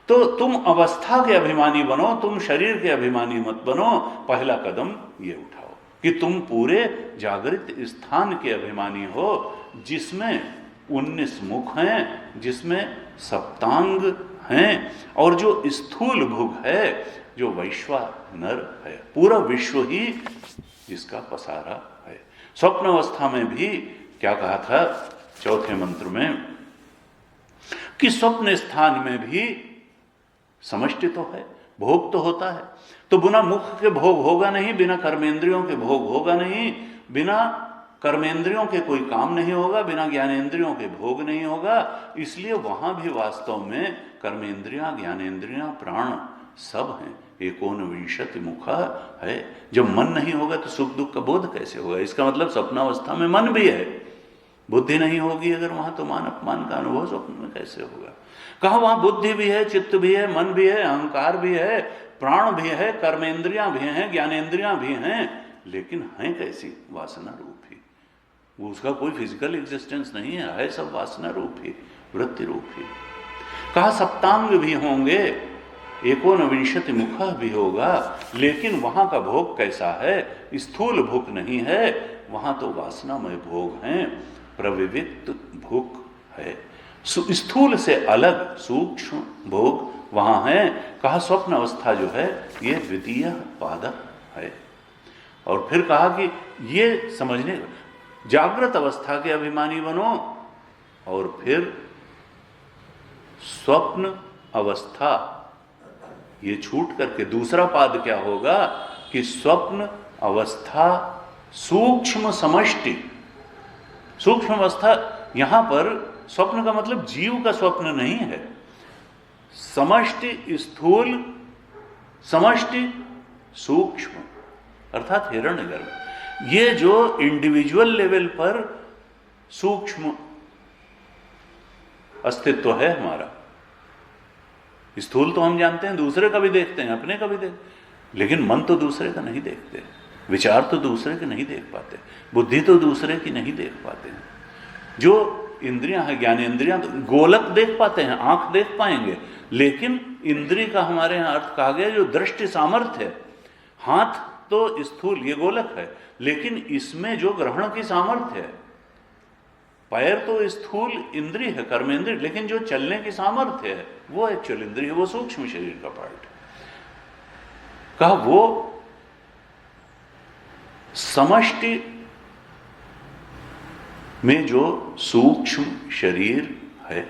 तो तुम अवस्था के अभिमानी बनो, तुम शरीर के अभिमानी मत बनो। पहला कदम ये उठाओ कि तुम पूरे जागृत स्थान के अभिमानी हो, जिसमें 19 मुख हैं, जिसमें सप्तांग हैं, और जो स्थूल भुग है, जो वैश्वानर है, पूरा विश्व ही इसका पसारा है। स्वप्न अवस्था में भी क्या कहा था चौथे मंत्र में, कि स्वप्न स्थान में भी समष्टि तो है, भोग तो होता है। तो बिना मुख के भोग होगा नहीं, बिना कर्मेंद्रियों के भोग होगा नहीं, बिना कर्मेंद्रियों के कोई काम नहीं होगा, बिना ज्ञानेंद्रियों के भोग नहीं होगा। इसलिए वहां भी वास्तव में कर्मेंद्रियां, ज्ञानेंद्रियां, प्राण सब हैं। 19 मुखा है। जब मन नहीं होगा तो सुख दुख का बोध कैसे होगा? इसका मतलब स्वप्नावस्था में मन भी है, बुद्धि नहीं होगी अगर वहां, तो मान अपमान का अनुभव स्वप्न में कैसे होगा? कहा वहां बुद्धि भी है, चित्त भी है, मन भी है, अहंकार भी है, प्राण भी है, कर्मेंद्रियां भी हैं, ज्ञानेंद्रियां भी हैं, लेकिन हैं कैसी? वासना रूप ही। वो उसका कोई फिजिकल एग्जिस्टेंस नहीं है सब वासना रूप ही, वृत्ति रूप ही। कहा सप्तांग भी होंगे, 19 मुखा भी होगा, लेकिन वहां का भोग कैसा है? स्थूल भोग नहीं है, वहां तो वासनामय भोग हैं, प्रविविक्त भोग है। स्थूल से अलग सूक्ष्म भोग वहां है। कहा स्वप्न अवस्था जो है ये द्वितीय पादक है। और फिर कहा कि ये समझने, जागृत अवस्था के अभिमानी बनो, और फिर स्वप्न अवस्था ये छूट करके दूसरा पाद क्या होगा कि स्वप्न अवस्था सूक्ष्म समष्टि। सूक्ष्म अवस्था, यहां पर स्वप्न का मतलब जीव का स्वप्न नहीं है, समष्टि स्थूल, समष्टि सूक्ष्म, अर्थात हिरण्यगर्भ। ये जो इंडिविजुअल लेवल पर सूक्ष्म अस्तित्व है हमारा, स्थूल तो हम जानते हैं, दूसरे का भी देखते हैं, अपने का भी देखते, लेकिन मन तो दूसरे का नहीं देखते, विचार तो दूसरे के नहीं देख पाते, बुद्धि तो दूसरे की नहीं देख पाते। जो इंद्रियां हैं, ज्ञानेंद्रियां, तो गोलक देख पाते हैं, आंख देख पाएंगे, लेकिन इंद्रिय का हमारे यहाँ अर्थ कहा गया जो दृष्टि सामर्थ्य है। हाथ तो स्थूल, ये गोलक है, लेकिन इसमें जो ग्रहण की सामर्थ्य है, पैर तो स्थूल इंद्रिय है, कर्मेंद्रिय, लेकिन जो चलने की सामर्थ्य है वो एक्चुअल इंद्रिय है, वो सूक्ष्म शरीर का पार्ट है। कहा वो समष्टि में जो सूक्ष्म शरीर है,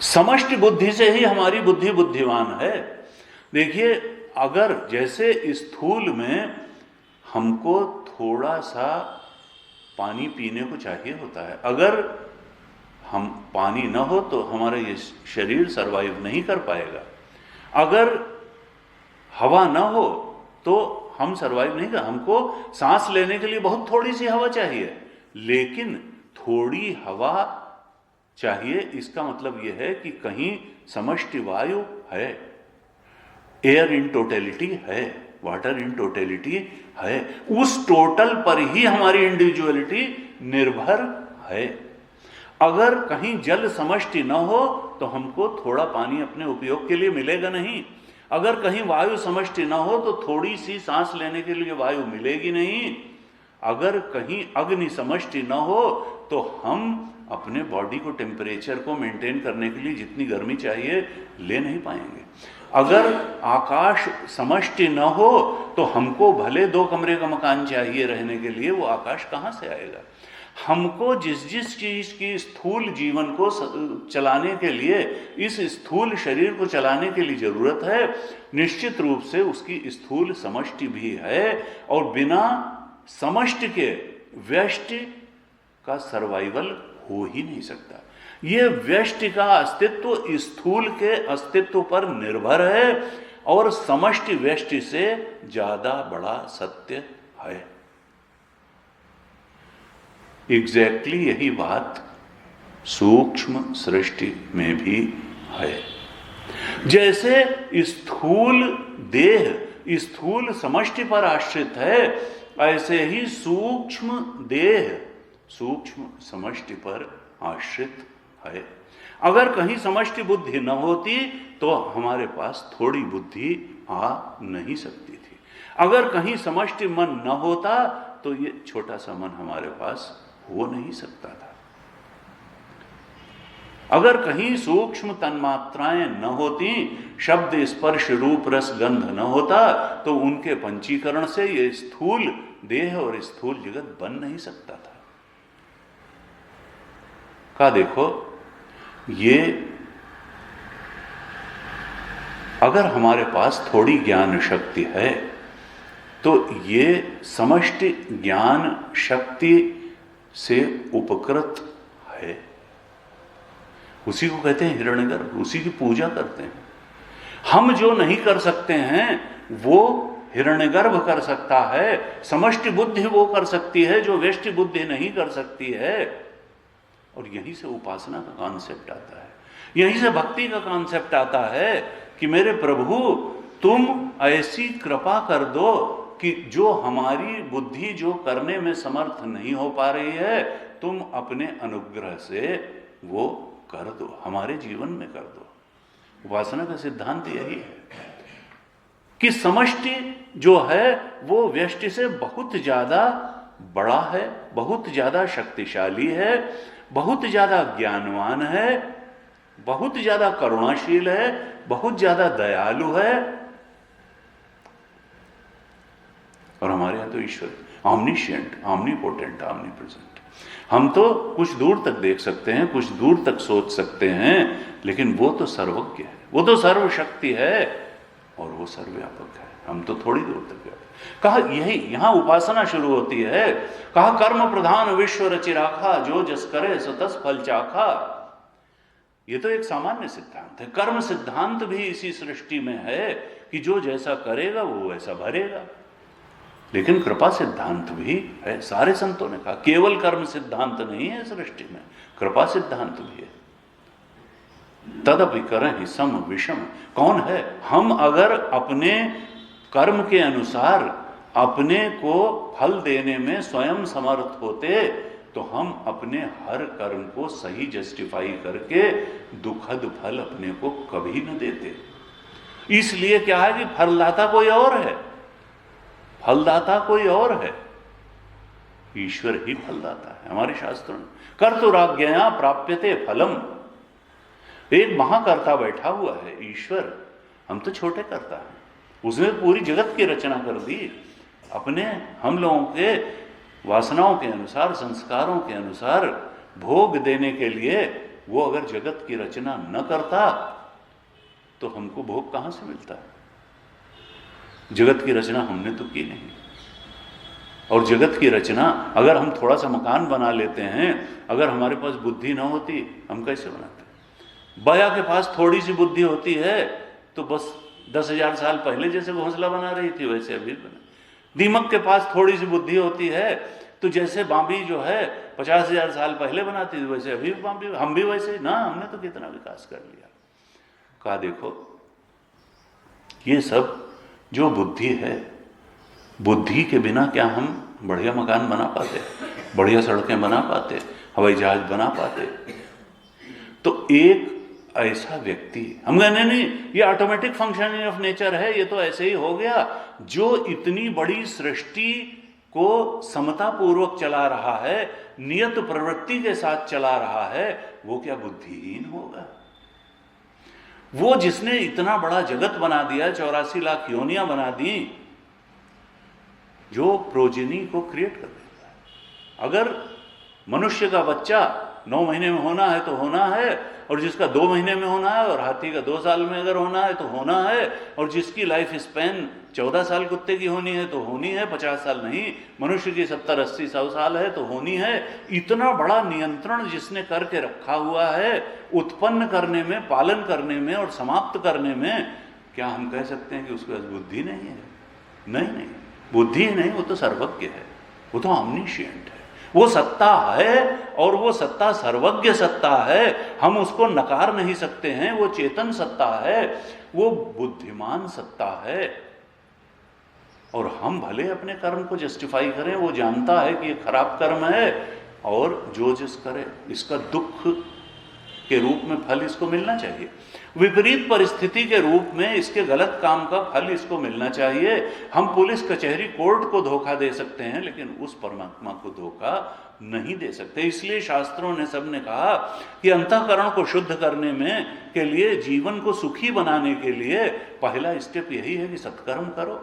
समष्टि बुद्धि से ही हमारी बुद्धि बुद्धिमान है। देखिए, अगर जैसे स्थूल में हमको थोड़ा सा पानी पीने को चाहिए होता है, अगर हम पानी न हो तो हमारा ये शरीर सरवाइव नहीं कर पाएगा। अगर हवा न हो तो हम सरवाइव नहीं कर, हमको सांस लेने के लिए बहुत थोड़ी सी हवा चाहिए, लेकिन थोड़ी हवा चाहिए इसका मतलब यह है कि कहीं समष्टि वायु है, एयर इन टोटलिटी है, वाटर इन टोटलिटी है, उस टोटल पर ही हमारी इंडिविजुअलिटी निर्भर है। अगर कहीं जल समष्टि न हो तो हमको थोड़ा पानी अपने उपयोग के लिए मिलेगा नहीं, अगर कहीं वायु समष्टि न हो तो थोड़ी सी सांस लेने के लिए वायु मिलेगी नहीं, अगर कहीं अग्नि समष्टि न हो तो हम अपने बॉडी को टेम्परेचर को मेंटेन करने के लिए जितनी गर्मी चाहिए ले नहीं पाएंगे, अगर आकाश समष्टि न हो तो हमको भले 2 कमरे का मकान चाहिए रहने के लिए, वो आकाश कहाँ से आएगा। हमको जिस जिस चीज की स्थूल जीवन को चलाने के लिए, इस स्थूल शरीर को चलाने के लिए जरूरत है, निश्चित रूप से उसकी स्थूल समष्टि भी है, और बिना समष्टि के व्यष्टि का सर्वाइवल हो ही नहीं सकता। यह व्यष्टि का अस्तित्व स्थूल के अस्तित्व पर निर्भर है, और समष्टि व्यष्टि से ज्यादा बड़ा सत्य है। एग्जैक्टली यही बात सूक्ष्म सृष्टि में भी है। जैसे स्थूल देह स्थूल समष्टि पर आश्रित है, ऐसे ही सूक्ष्म देह सूक्ष्म समष्टि पर आश्रित है। अगर कहीं समष्टि बुद्धि न होती तो हमारे पास थोड़ी बुद्धि आ नहीं सकती थी, अगर कहीं समष्टि मन न होता तो ये छोटा सा मन हमारे पास हो नहीं सकता था, अगर कहीं सूक्ष्म तन्मात्राएं न होती, शब्द स्पर्श रूप रस गंध न होता, तो उनके पंचीकरण से ये स्थूल देह और स्थूल जगत बन नहीं सकता था। का देखो, ये अगर हमारे पास थोड़ी ज्ञान शक्ति है तो ये समष्टि ज्ञान शक्ति से उपकृत है। उसी को कहते हैं हिरण्यगर्भ, उसी की पूजा करते हैं। हम जो नहीं कर सकते हैं वो हिरण्यगर्भ कर सकता है, समष्टि बुद्धि वो कर सकती है जो व्यष्टि बुद्धि नहीं कर सकती है। और यहीं से उपासना का कॉन्सेप्ट आता है, यहीं से भक्ति का कॉन्सेप्ट आता है कि मेरे प्रभु तुम ऐसी कृपा कर दो कि जो हमारी बुद्धि जो करने में समर्थ नहीं हो पा रही है, तुम अपने अनुग्रह से वो कर दो, हमारे जीवन में कर दो। उपासना का सिद्धांत यही है कि समष्टि जो है वो व्यष्टि से बहुत ज्यादा बड़ा है, बहुत ज्यादा शक्तिशाली है, बहुत ज्यादा ज्ञानवान है, बहुत ज्यादा करुणाशील है, बहुत ज्यादा दयालु है। और हमारे यहां तो ईश्वर ऑमनिशिएंट, ऑमनीपोटेंट, ऑमनीप्रेजेंट। हम तो कुछ दूर तक देख सकते हैं, कुछ दूर तक सोच सकते हैं, लेकिन वो तो सर्वज्ञ है, वो तो सर्वशक्ति है और वो सर्वव्यापक है। हम तो थोड़ी दूर तक गए। कहा यही यहां उपासना शुरू होती है। कहा कर्म प्रधान विश्व रचि राखा, जो जस करे सो तस फल चाखा। ये तो एक सामान्य सिद्धांत है। कर्म सिद्धांत भी इसी सृष्टि में है कि जो जैसा करेगा वो वैसा भरेगा। लेकिन कृपा सिद्धांत भी है। सारे संतों ने कहा केवल कर्म सिद्धांत नहीं है सृष्टि में, कृपा सिद्धांत भी है। तदपि करहि सम विषम। कौन है? हम अगर अपने कर्म के अनुसार अपने को फल देने में स्वयं समर्थ होते तो हम अपने हर कर्म को सही जस्टिफाई करके दुखद फल अपने को कभी न देते। इसलिए क्या है कि फलदाता कोई और है, फलदाता कोई और है, ईश्वर ही फलदाता है। हमारे शास्त्रों में कर्तुराज्ञया प्राप्यते फलम। एक महाकर्ता बैठा हुआ है ईश्वर, हम तो छोटे कर्ता हैं। उसने पूरी जगत की रचना कर दी अपने हम लोगों के वासनाओं के अनुसार, संस्कारों के अनुसार भोग देने के लिए। वो अगर जगत की रचना न करता तो हमको भोग कहां से मिलता है? जगत की रचना हमने तो की नहीं। और जगत की रचना, अगर हम थोड़ा सा मकान बना लेते हैं, अगर हमारे पास बुद्धि ना होती हम कैसे बनाते? बया के पास थोड़ी सी बुद्धि होती है तो बस 10,000 साल पहले जैसे घोंसला बना रही थी वैसे अभी बना। दीमक के पास थोड़ी सी बुद्धि होती है तो जैसे बांबी जो है 50,000 साल पहले बनाती थी वैसे अभी बांबी, हम भी वैसे ना, हमने तो कितना विकास कर लिया। कहा देखो ये सब जो बुद्धि है, बुद्धि के बिना क्या हम बढ़िया मकान बना पाते, बढ़िया सड़कें बना पाते, हवाई जहाज बना पाते? तो एक ऐसा व्यक्ति, हम कहने नहीं ये ऑटोमेटिक फंक्शनिंग ऑफ नेचर है, ये तो ऐसे ही हो गया, जो इतनी बड़ी सृष्टि को समतापूर्वक चला रहा है, नियत प्रवृत्ति के साथ चला रहा है, वो क्या बुद्धिहीन होगा? वो जिसने इतना बड़ा जगत बना दिया, 84 लाख योनियां बना दी, जो प्रोजेनी को क्रिएट कर देता है। अगर मनुष्य का बच्चा 9 महीने में होना है तो होना है, और जिसका 2 महीने में होना है, और हाथी का 2 साल में अगर होना है तो होना है, और जिसकी लाइफ स्पैन 14 साल कुत्ते की होनी है तो होनी है, 50 साल नहीं, मनुष्य की 70, 80, 100 साल है तो होनी है। इतना बड़ा नियंत्रण जिसने करके रखा हुआ है, उत्पन्न करने में, पालन करने में और समाप्त करने में, क्या हम कह सकते हैं कि उसके पास बुद्धि नहीं है? नहीं, बुद्धि नहीं, वो तो सर्वज्ञ है, वो तो ऑमनिशिएंट है, वो सत्ता है, और वो सत्ता सर्वज्ञ सत्ता है, हम उसको नकार नहीं सकते हैं, वो चेतन सत्ता है, वो बुद्धिमान सत्ता है। और हम भले अपने कर्म को जस्टिफाई करें, वो जानता है कि ये खराब कर्म है, और जो जिस करे इसका दुख के रूप में फल इसको मिलना चाहिए, विपरीत परिस्थिति के रूप में इसके गलत काम का फल इसको मिलना चाहिए। हम पुलिस कचहरी कोर्ट को धोखा दे सकते हैं, लेकिन उस परमात्मा को धोखा नहीं दे सकते। इसलिए शास्त्रों ने सबने कहा कि अंतःकरण को शुद्ध करने में के लिए, जीवन को सुखी बनाने के लिए पहला स्टेप यही है कि सत्कर्म करो,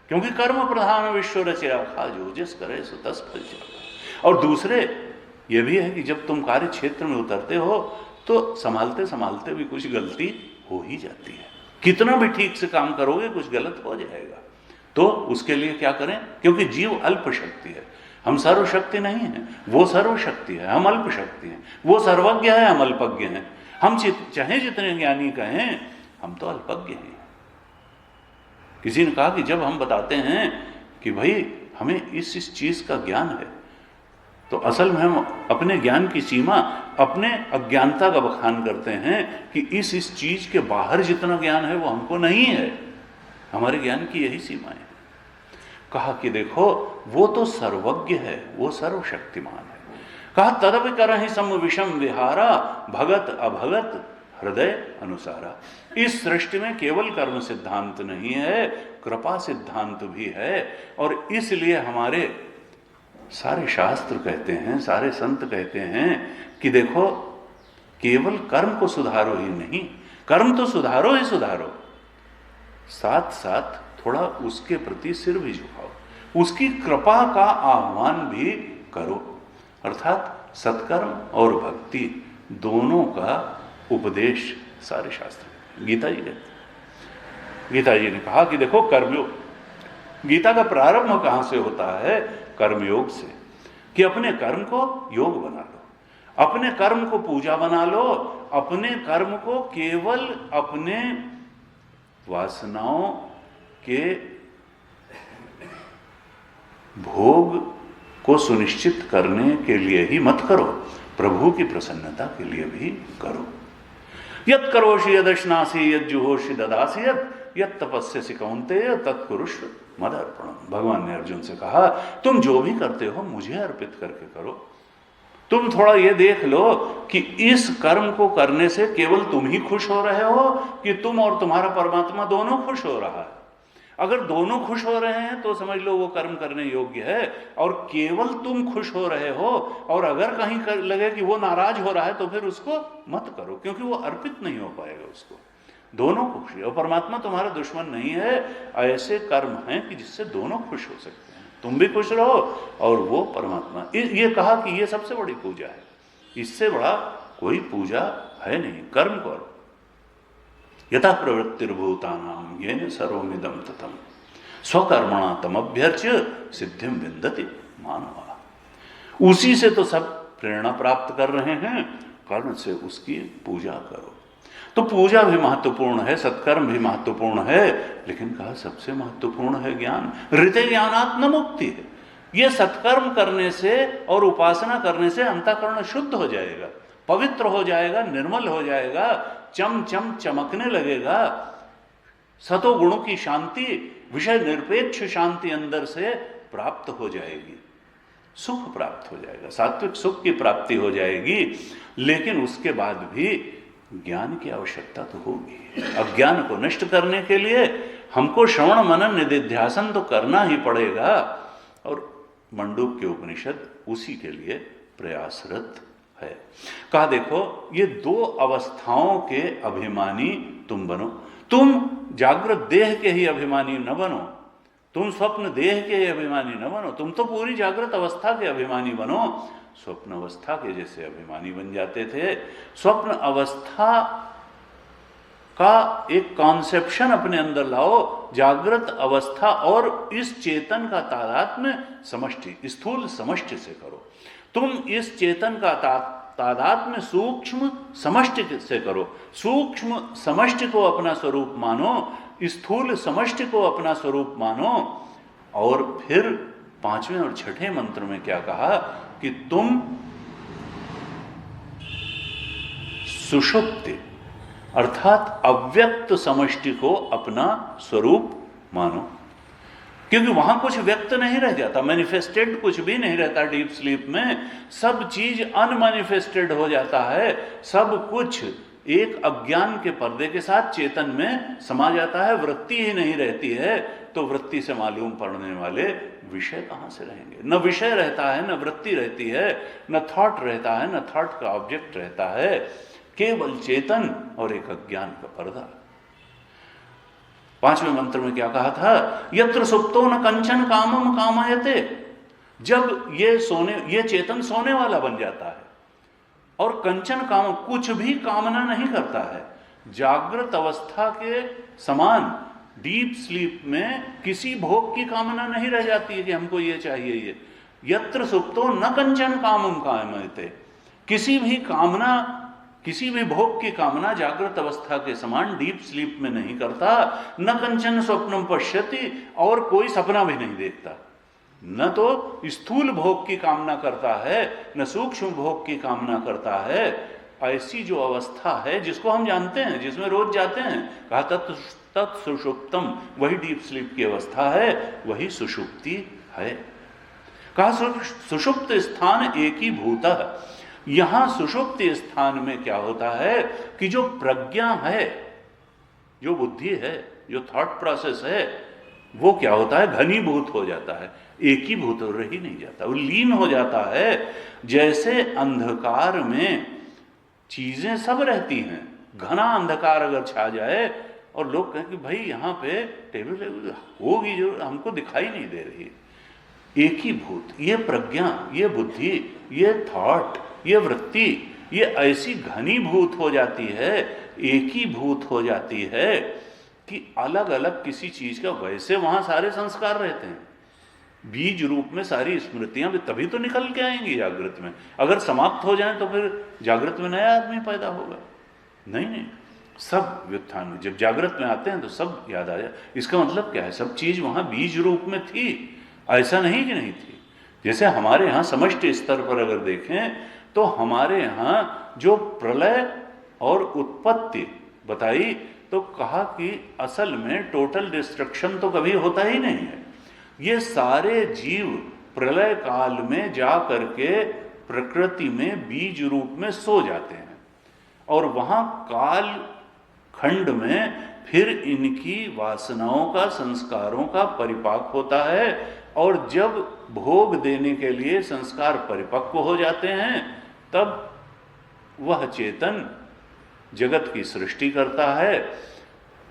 क्योंकि कर्म प्रधान विश्व रचया खा, जो जिस करे सो तस फल जाएगा। और दूसरे ये भी है कि जब तुम कार्य क्षेत्र में उतरते हो तो संभालते संभालते भी कुछ गलती हो ही जाती है, कितना भी ठीक से काम करोगे कुछ गलत हो जाएगा। तो उसके लिए क्या करें? क्योंकि जीव अल्प शक्ति है, हम सर्वशक्ति नहीं हैं, वो सर्वशक्ति है, हम अल्प शक्ति हैं, वो सर्वज्ञ है, हम अल्पज्ञ हैं। हम चाहे जितने ज्ञानी कहें, हम तो अल्पज्ञ हैं। किसी ने कहा कि जब हम बताते हैं कि भाई हमें इस चीज का ज्ञान है, तो असल में हम अपने ज्ञान की सीमा, अपने अज्ञानता का बखान करते हैं कि इस चीज के बाहर जितना ज्ञान है वो हमको नहीं है, हमारे ज्ञान की यही सीमाएं हैं। कहा कि देखो वो तो सर्वज्ञ है, वो सर्वशक्तिमान है। कहा तदपि करहि सम विषम विहारा, भगत अभगत हृदय अनुसारा। इस सृष्टि में केवल कर्म सिद्धांत नहीं है, कृपा सिद्धांत भी है। और इसलिए हमारे सारे शास्त्र कहते हैं, सारे संत कहते हैं कि देखो केवल कर्म को सुधारो ही नहीं, कर्म तो सुधारो ही सुधारो, साथ साथ थोड़ा उसके प्रति सिर भी झुकाओ, उसकी कृपा का आह्वान भी करो। अर्थात सत्कर्म और भक्ति दोनों का उपदेश सारे शास्त्र, गीता जी कहते, गीता जी ने कहा कि देखो कर्मयोग, गीता का प्रारंभ कहां से होता है? कर्मयोग से, कि अपने कर्म को योग बना लो, अपने कर्म को पूजा बना लो, अपने कर्म को केवल अपने वासनाओं के भोग को सुनिश्चित करने के लिए ही मत करो, प्रभु की प्रसन्नता के लिए भी करो। यत् करोषि यदश्नासि यज्जुहोषि ददासि यत् तपस्यसि कौन्तेय तत्कुरुष्व मदर्पणम्। भगवान ने अर्जुन से कहा तुम जो भी करते हो मुझे अर्पित करके करो। तुम थोड़ा ये देख लो कि इस कर्म को करने से केवल तुम ही खुश हो रहे हो कि तुम और तुम्हारा परमात्मा दोनों खुश हो रहा है। अगर दोनों खुश हो रहे हैं तो समझ लो वो कर्म करने योग्य है, और केवल तुम खुश हो रहे हो और अगर कहीं लगे कि वो नाराज हो रहा है तो फिर उसको मत करो, क्योंकि वो अर्पित नहीं हो पाएगा उसको। दोनों खुश है, और परमात्मा तुम्हारा दुश्मन नहीं है। ऐसे कर्म हैं कि जिससे दोनों खुश हो सकते हैं, तुम भी खुश रहो और वो परमात्मा। ये कहा कि ये सबसे बड़ी पूजा है, इससे बड़ा कोई पूजा है नहीं। कर्म करो, यथा प्रवृत्तिर्भूतानां येन सर्वमिदं ततम्। स्वकर्मणा तमभ्यर्च्य सिद्धिम विन्दति मानवा। उसी से तो सब प्रेरणा प्राप्त कर रहे हैं, कर्म से उसकी पूजा करो। तो पूजा भी महत्वपूर्ण है, सत्कर्म भी महत्वपूर्ण है, लेकिन कहा सबसे महत्वपूर्ण है ज्ञान। ऋते ज्ञानात् न मुक्ति है। ये सत्कर्म करने से और उपासना करने से अंतःकरण शुद्ध हो जाएगा, पवित्र हो जाएगा, निर्मल हो जाएगा, चम चम चमकने लगेगा। सतोगुणों की शांति, विषय निरपेक्ष शांति अंदर से प्राप्त हो जाएगी, सुख प्राप्त हो जाएगा, सात्विक सुख की प्राप्ति हो जाएगी। लेकिन उसके बाद भी ज्ञान की आवश्यकता तो होगी। अज्ञान को नष्ट करने के लिए हमको श्रवण मनन निधिध्यासन तो करना ही पड़ेगा, और मंडूक्य उपनिषद उसी के लिए प्रयासरत है। कहा देखो, ये दो अवस्थाओं के अभिमानी तुम बनो। तुम जागृत देह के ही अभिमानी न बनो, तुम स्वप्न देह के अभिमानी न बनो, तुम तो पूरी जागृत अवस्था के अभिमानी बनो। स्वप्न अवस्था के जैसे अभिमानी बन जाते थे। स्वप्न अवस्था का एक कॉन्सेप्शन अपने अंदर लाओ, जागृत अवस्था और इस चेतन का तादात्म्य समष्टि, स्थूल समष्टि से करो। तुम इस चेतन का तादात्म्य सूक्ष्म समष्टि से करो। सूक्ष्म समष्टि को अपना स्वरूप मानो, स्थूल समष्टि को अपना स्वरूप मानो। और फिर पांचवें और छठे मंत्र में क्या कहा कि तुम सुषुप्ति अर्थात अव्यक्त समष्टि को अपना स्वरूप मानो, क्योंकि वहां कुछ व्यक्त नहीं रह जाता, मैनिफेस्टेड कुछ भी नहीं रहता। डीप स्लीप में सब चीज अनमैनिफेस्टेड हो जाता है, सब कुछ एक अज्ञान के पर्दे के साथ चेतन में समा जाता है, वृत्ति ही नहीं रहती है। तो वृत्ति से मालूम पड़ने वाले विषय कहां से रहेंगे? न विषय रहता है, न वृत्ति रहती है, न थॉट रहता है, न थॉट का ऑब्जेक्ट रहता है, केवल चेतन और एक अज्ञान का पर्दा। पांचवें मंत्र में क्या कहा था? यत्र सुप्तो न कंचन कामम कामयते। जब ये चेतन सोने वाला बन जाता है और कंचन काम, कुछ भी कामना नहीं करता है, जागृत अवस्था के समान डीप स्लीप में किसी भोग की कामना नहीं रह जाती है कि हमको ये चाहिए ये। यत्र सुप्तो न कंचन कामम कामयते। किसी भी कामना, किसी भी भोग की कामना जागृत अवस्था के समान डीप स्लीप में नहीं करता। न कंचन स्वप्नम पश्यति, और कोई सपना भी नहीं देखता। न तो स्थूल भोग की कामना करता है, न सूक्ष्म भोग की कामना करता है। ऐसी जो अवस्था है जिसको हम जानते हैं, जिसमें रोज जाते हैं, कहा तत्सुषुप्तम, वही डीप स्लीप की अवस्था है, वही सुषुप्ति है। कहा सुषुप्त स्थान एक ही भूत है। यहां सुषुप्ति स्थान में क्या होता है कि जो प्रज्ञा है, जो बुद्धि है, जो थॉट प्रोसेस है, वो क्या होता है? घनीभूत हो जाता है, एक ही भूत रह ही नहीं जाता, वो लीन हो जाता है। जैसे अंधकार में चीजें सब रहती हैं, घना अंधकार अगर छा जाए और लोग कहें कि भाई यहाँ पे टेबल होगी जो हमको दिखाई नहीं दे रही, एक ही भूत, ये प्रज्ञा, ये बुद्धि, ये थॉट, ये वृत्ति, ये ऐसी घनीभूत हो जाती है, एक ही भूत हो जाती है कि अलग अलग किसी चीज का, वैसे वहां सारे संस्कार रहते हैं, बीज रूप में सारी स्मृतियां भी तभी तो निकल के आएंगी जागृत में। अगर समाप्त हो जाए तो फिर जागृत में नया आदमी पैदा होगा? नहीं, सब व्युत्थान में, जब जागृत में आते हैं तो सब याद आ जाए। इसका मतलब क्या है? सब चीज वहां बीज रूप में थी, ऐसा नहीं कि नहीं थी। जैसे हमारे यहाँ समष्टि स्तर पर अगर देखें तो हमारे यहाँ जो प्रलय और उत्पत्ति बताई, तो कहा कि असल में टोटल डिस्ट्रक्शन तो कभी होता ही नहीं है। ये सारे जीव प्रलय काल में जा करके प्रकृति में बीज रूप में सो जाते हैं, और वहां काल खंड में फिर इनकी वासनाओं का, संस्कारों का परिपाक होता है, और जब भोग देने के लिए संस्कार परिपक्व हो जाते हैं, तब वह चेतन जगत की सृष्टि करता है,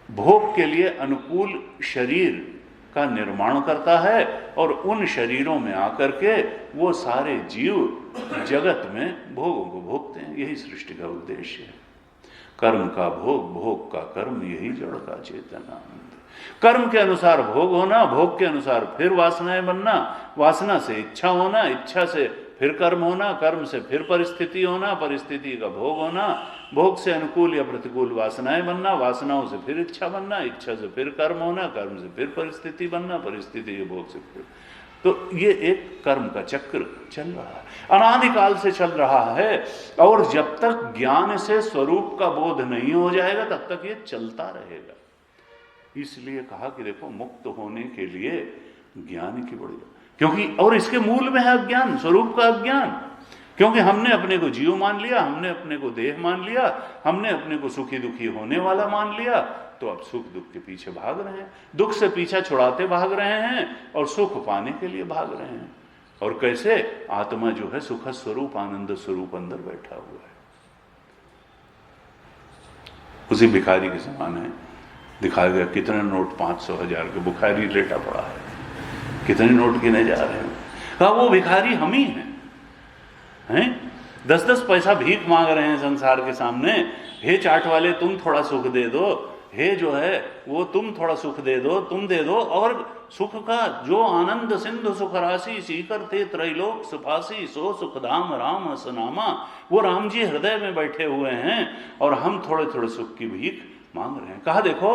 भोग के लिए अनुकूल शरीर का निर्माण करता है, और उन शरीरों में आकर के वो सारे जीव जगत में भोगों को भोगते हैं। यही सृष्टि का उद्देश्य है। कर्म का भोग, भोग का कर्म, यही जड़ का चेतनानंद। कर्म के अनुसार भोग होना, भोग के अनुसार फिर वासनाएं बनना, वासना से इच्छा होना, इच्छा से फिर कर्म होना, कर्म से फिर परिस्थिति होना, परिस्थिति का भोग होना, भोग से अनुकूल या प्रतिकूल वासनाएं बनना, वासनाओं से फिर इच्छा बनना, इच्छा से फिर कर्म होना, कर्म से फिर परिस्थिति बनना, परिस्थिति के भोग से फिर। तो ये एक कर्म का चक्र चल रहा है, अनादिकाल से चल रहा है। और जब तक ज्ञान से स्वरूप का बोध नहीं हो जाएगा तब तक ये चलता रहेगा। इसलिए कहा कि देखो, मुक्त होने के लिए ज्ञान की बड़ी, क्योंकि और इसके मूल में है अज्ञान, स्वरूप का अज्ञान। क्योंकि हमने अपने को जीव मान लिया, हमने अपने को देह मान लिया, हमने अपने को सुखी दुखी होने वाला मान लिया, तो अब सुख दुख के पीछे भाग रहे हैं, दुख से पीछा छुड़ाते भाग रहे हैं और सुख पाने के लिए भाग रहे हैं। और कैसे? आत्मा जो है सुख स्वरूप, आनंद स्वरूप अंदर बैठा हुआ है। उसी भिखारी के समान है, दिखाया गया कितने नोट, 500 1000 के, भिखारी लेटा पड़ा है, कितने नोट गिने जा रहे हैं। कहा वो भिखारी हम ही हैं, 10-10 पैसा भीख मांग रहे हैं संसार के सामने। हे चाट वाले, तुम थोड़ा सुख दे दो, हे जो है वो तुम थोड़ा सुख दे दो, तुम दे दो। और सुख का जो आनंद सिंधु सुख राशि, सीकर थे त्रैलोक सुफासी, सो सुखधाम राम असनामा। वो राम जी हृदय में बैठे हुए हैं और हम थोड़े थोड़े सुख की भीख मांग रहे हैं। कहा देखो,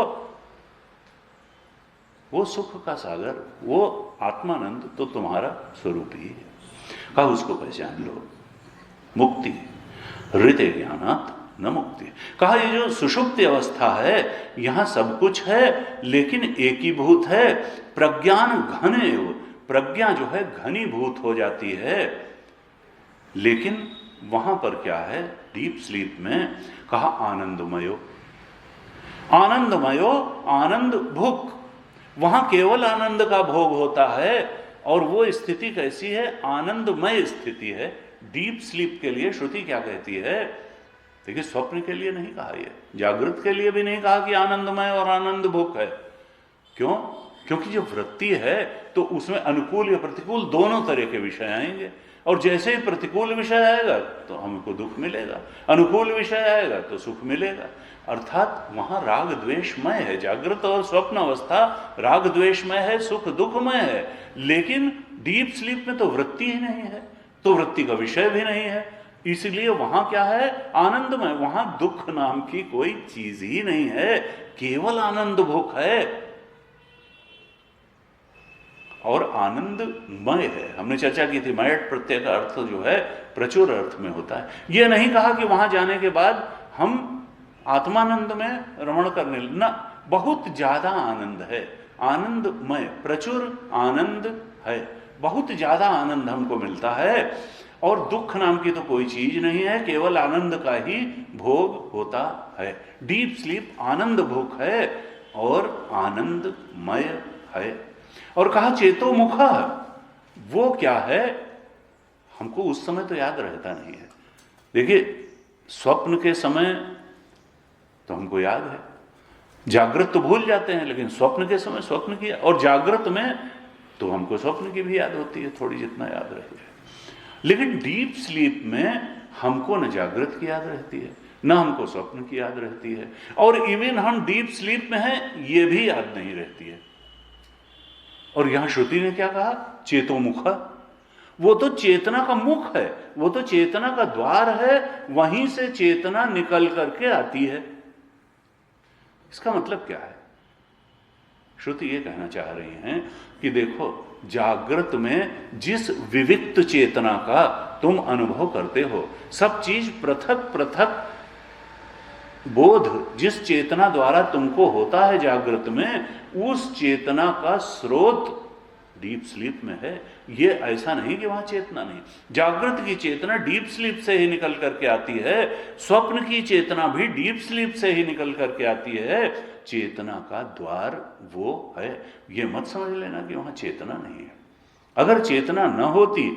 वो सुख का सागर, वो आत्मानंद तो तुम्हारा स्वरूप ही है। कहा उसको पहचान लो। मुक्ति हृदय ज्ञानात् न मुक्ति। कहा ये जो सुषुप्ति अवस्था है, यहां सब कुछ है लेकिन एकीभूत है। प्रज्ञान घन एव, प्रज्ञा जो है घनीभूत हो जाती है। लेकिन वहां पर क्या है? डीप स्लीप में कहा आनंदमयो, आनंदमयो, आनंद भुक। वहां केवल आनंद का भोग होता है। और वो स्थिति कैसी है? आनंदमय स्थिति है। डीप स्लीप के लिए श्रुति क्या कहती है? देखिए, स्वप्न के लिए नहीं कहा, ये जागृत के लिए भी नहीं कहा कि आनंदमय और आनंद भुक है। क्यों? क्योंकि जो वृत्ति है तो उसमें अनुकूल या प्रतिकूल दोनों तरह के विषय आएंगे। और जैसे ही प्रतिकूल विषय आएगा तो हमको दुख मिलेगा, अनुकूल विषय आएगा तो सुख मिलेगा। अर्थात वहां राग द्वेषमय है। जागृत और स्वप्न अवस्था राग द्वेषमय है, सुख दुखमय है। लेकिन डीप स्लीप में तो वृत्ति ही नहीं है, तो वृत्ति का विषय भी नहीं है। इसलिए वहां क्या है? आनंदमय। वहां दुख नाम की कोई चीज ही नहीं है, केवल आनंद भोग है और आनंदमय है। हमने चर्चा की थी, मयट प्रत्यय का अर्थ जो है प्रचुर अर्थ में होता है। यह नहीं कहा कि वहां जाने के बाद हम आत्मानंद में रमण करने ना, बहुत ज्यादा आनंद है, आनंदमय, प्रचुर आनंद है, बहुत ज्यादा आनंद हमको मिलता है। और दुख नाम की तो कोई चीज नहीं है, केवल आनंद का ही भोग होता है। डीप स्लीप आनंद भोग है और आनंदमय है। और कहा चेतोमुखा, वो क्या है? हमको उस समय तो याद रहता नहीं है। देखिए, स्वप्न के समय तो हमको याद है, जागृत तो भूल जाते हैं, लेकिन स्वप्न के समय स्वप्न की, और जागृत में तो हमको स्वप्न की भी याद होती है थोड़ी, जितना याद रहती है। लेकिन डीप स्लीप में हमको न जागृत की याद रहती है, न हमको स्वप्न की याद रहती है, और इवन हम डीप स्लीप में हैं ये भी याद नहीं रहती है। और यहां श्रुति ने क्या कहा? चेतोमुखा। वो तो चेतना का मुख है, वो तो चेतना का द्वार है, वहीं से चेतना निकल करके आती है। इसका मतलब क्या है? श्रुति ये कहना चाह रही हैं कि देखो, जागृत में जिस विविक्त चेतना का तुम अनुभव करते हो, सब चीज पृथक पृथक बोध जिस चेतना द्वारा तुमको होता है जागृत में, उस चेतना का स्रोत डीप स्लीप में है। ये ऐसा नहीं कि वहां चेतना नहीं। जागृत की चेतना डीप स्लीप से ही निकल करके आती है, स्वप्न की चेतना भी डीप स्लीप से ही निकल करके आती है। चेतना का द्वार वो है। ये मत समझ लेना कि वहां चेतना नहीं है। अगर चेतना न होती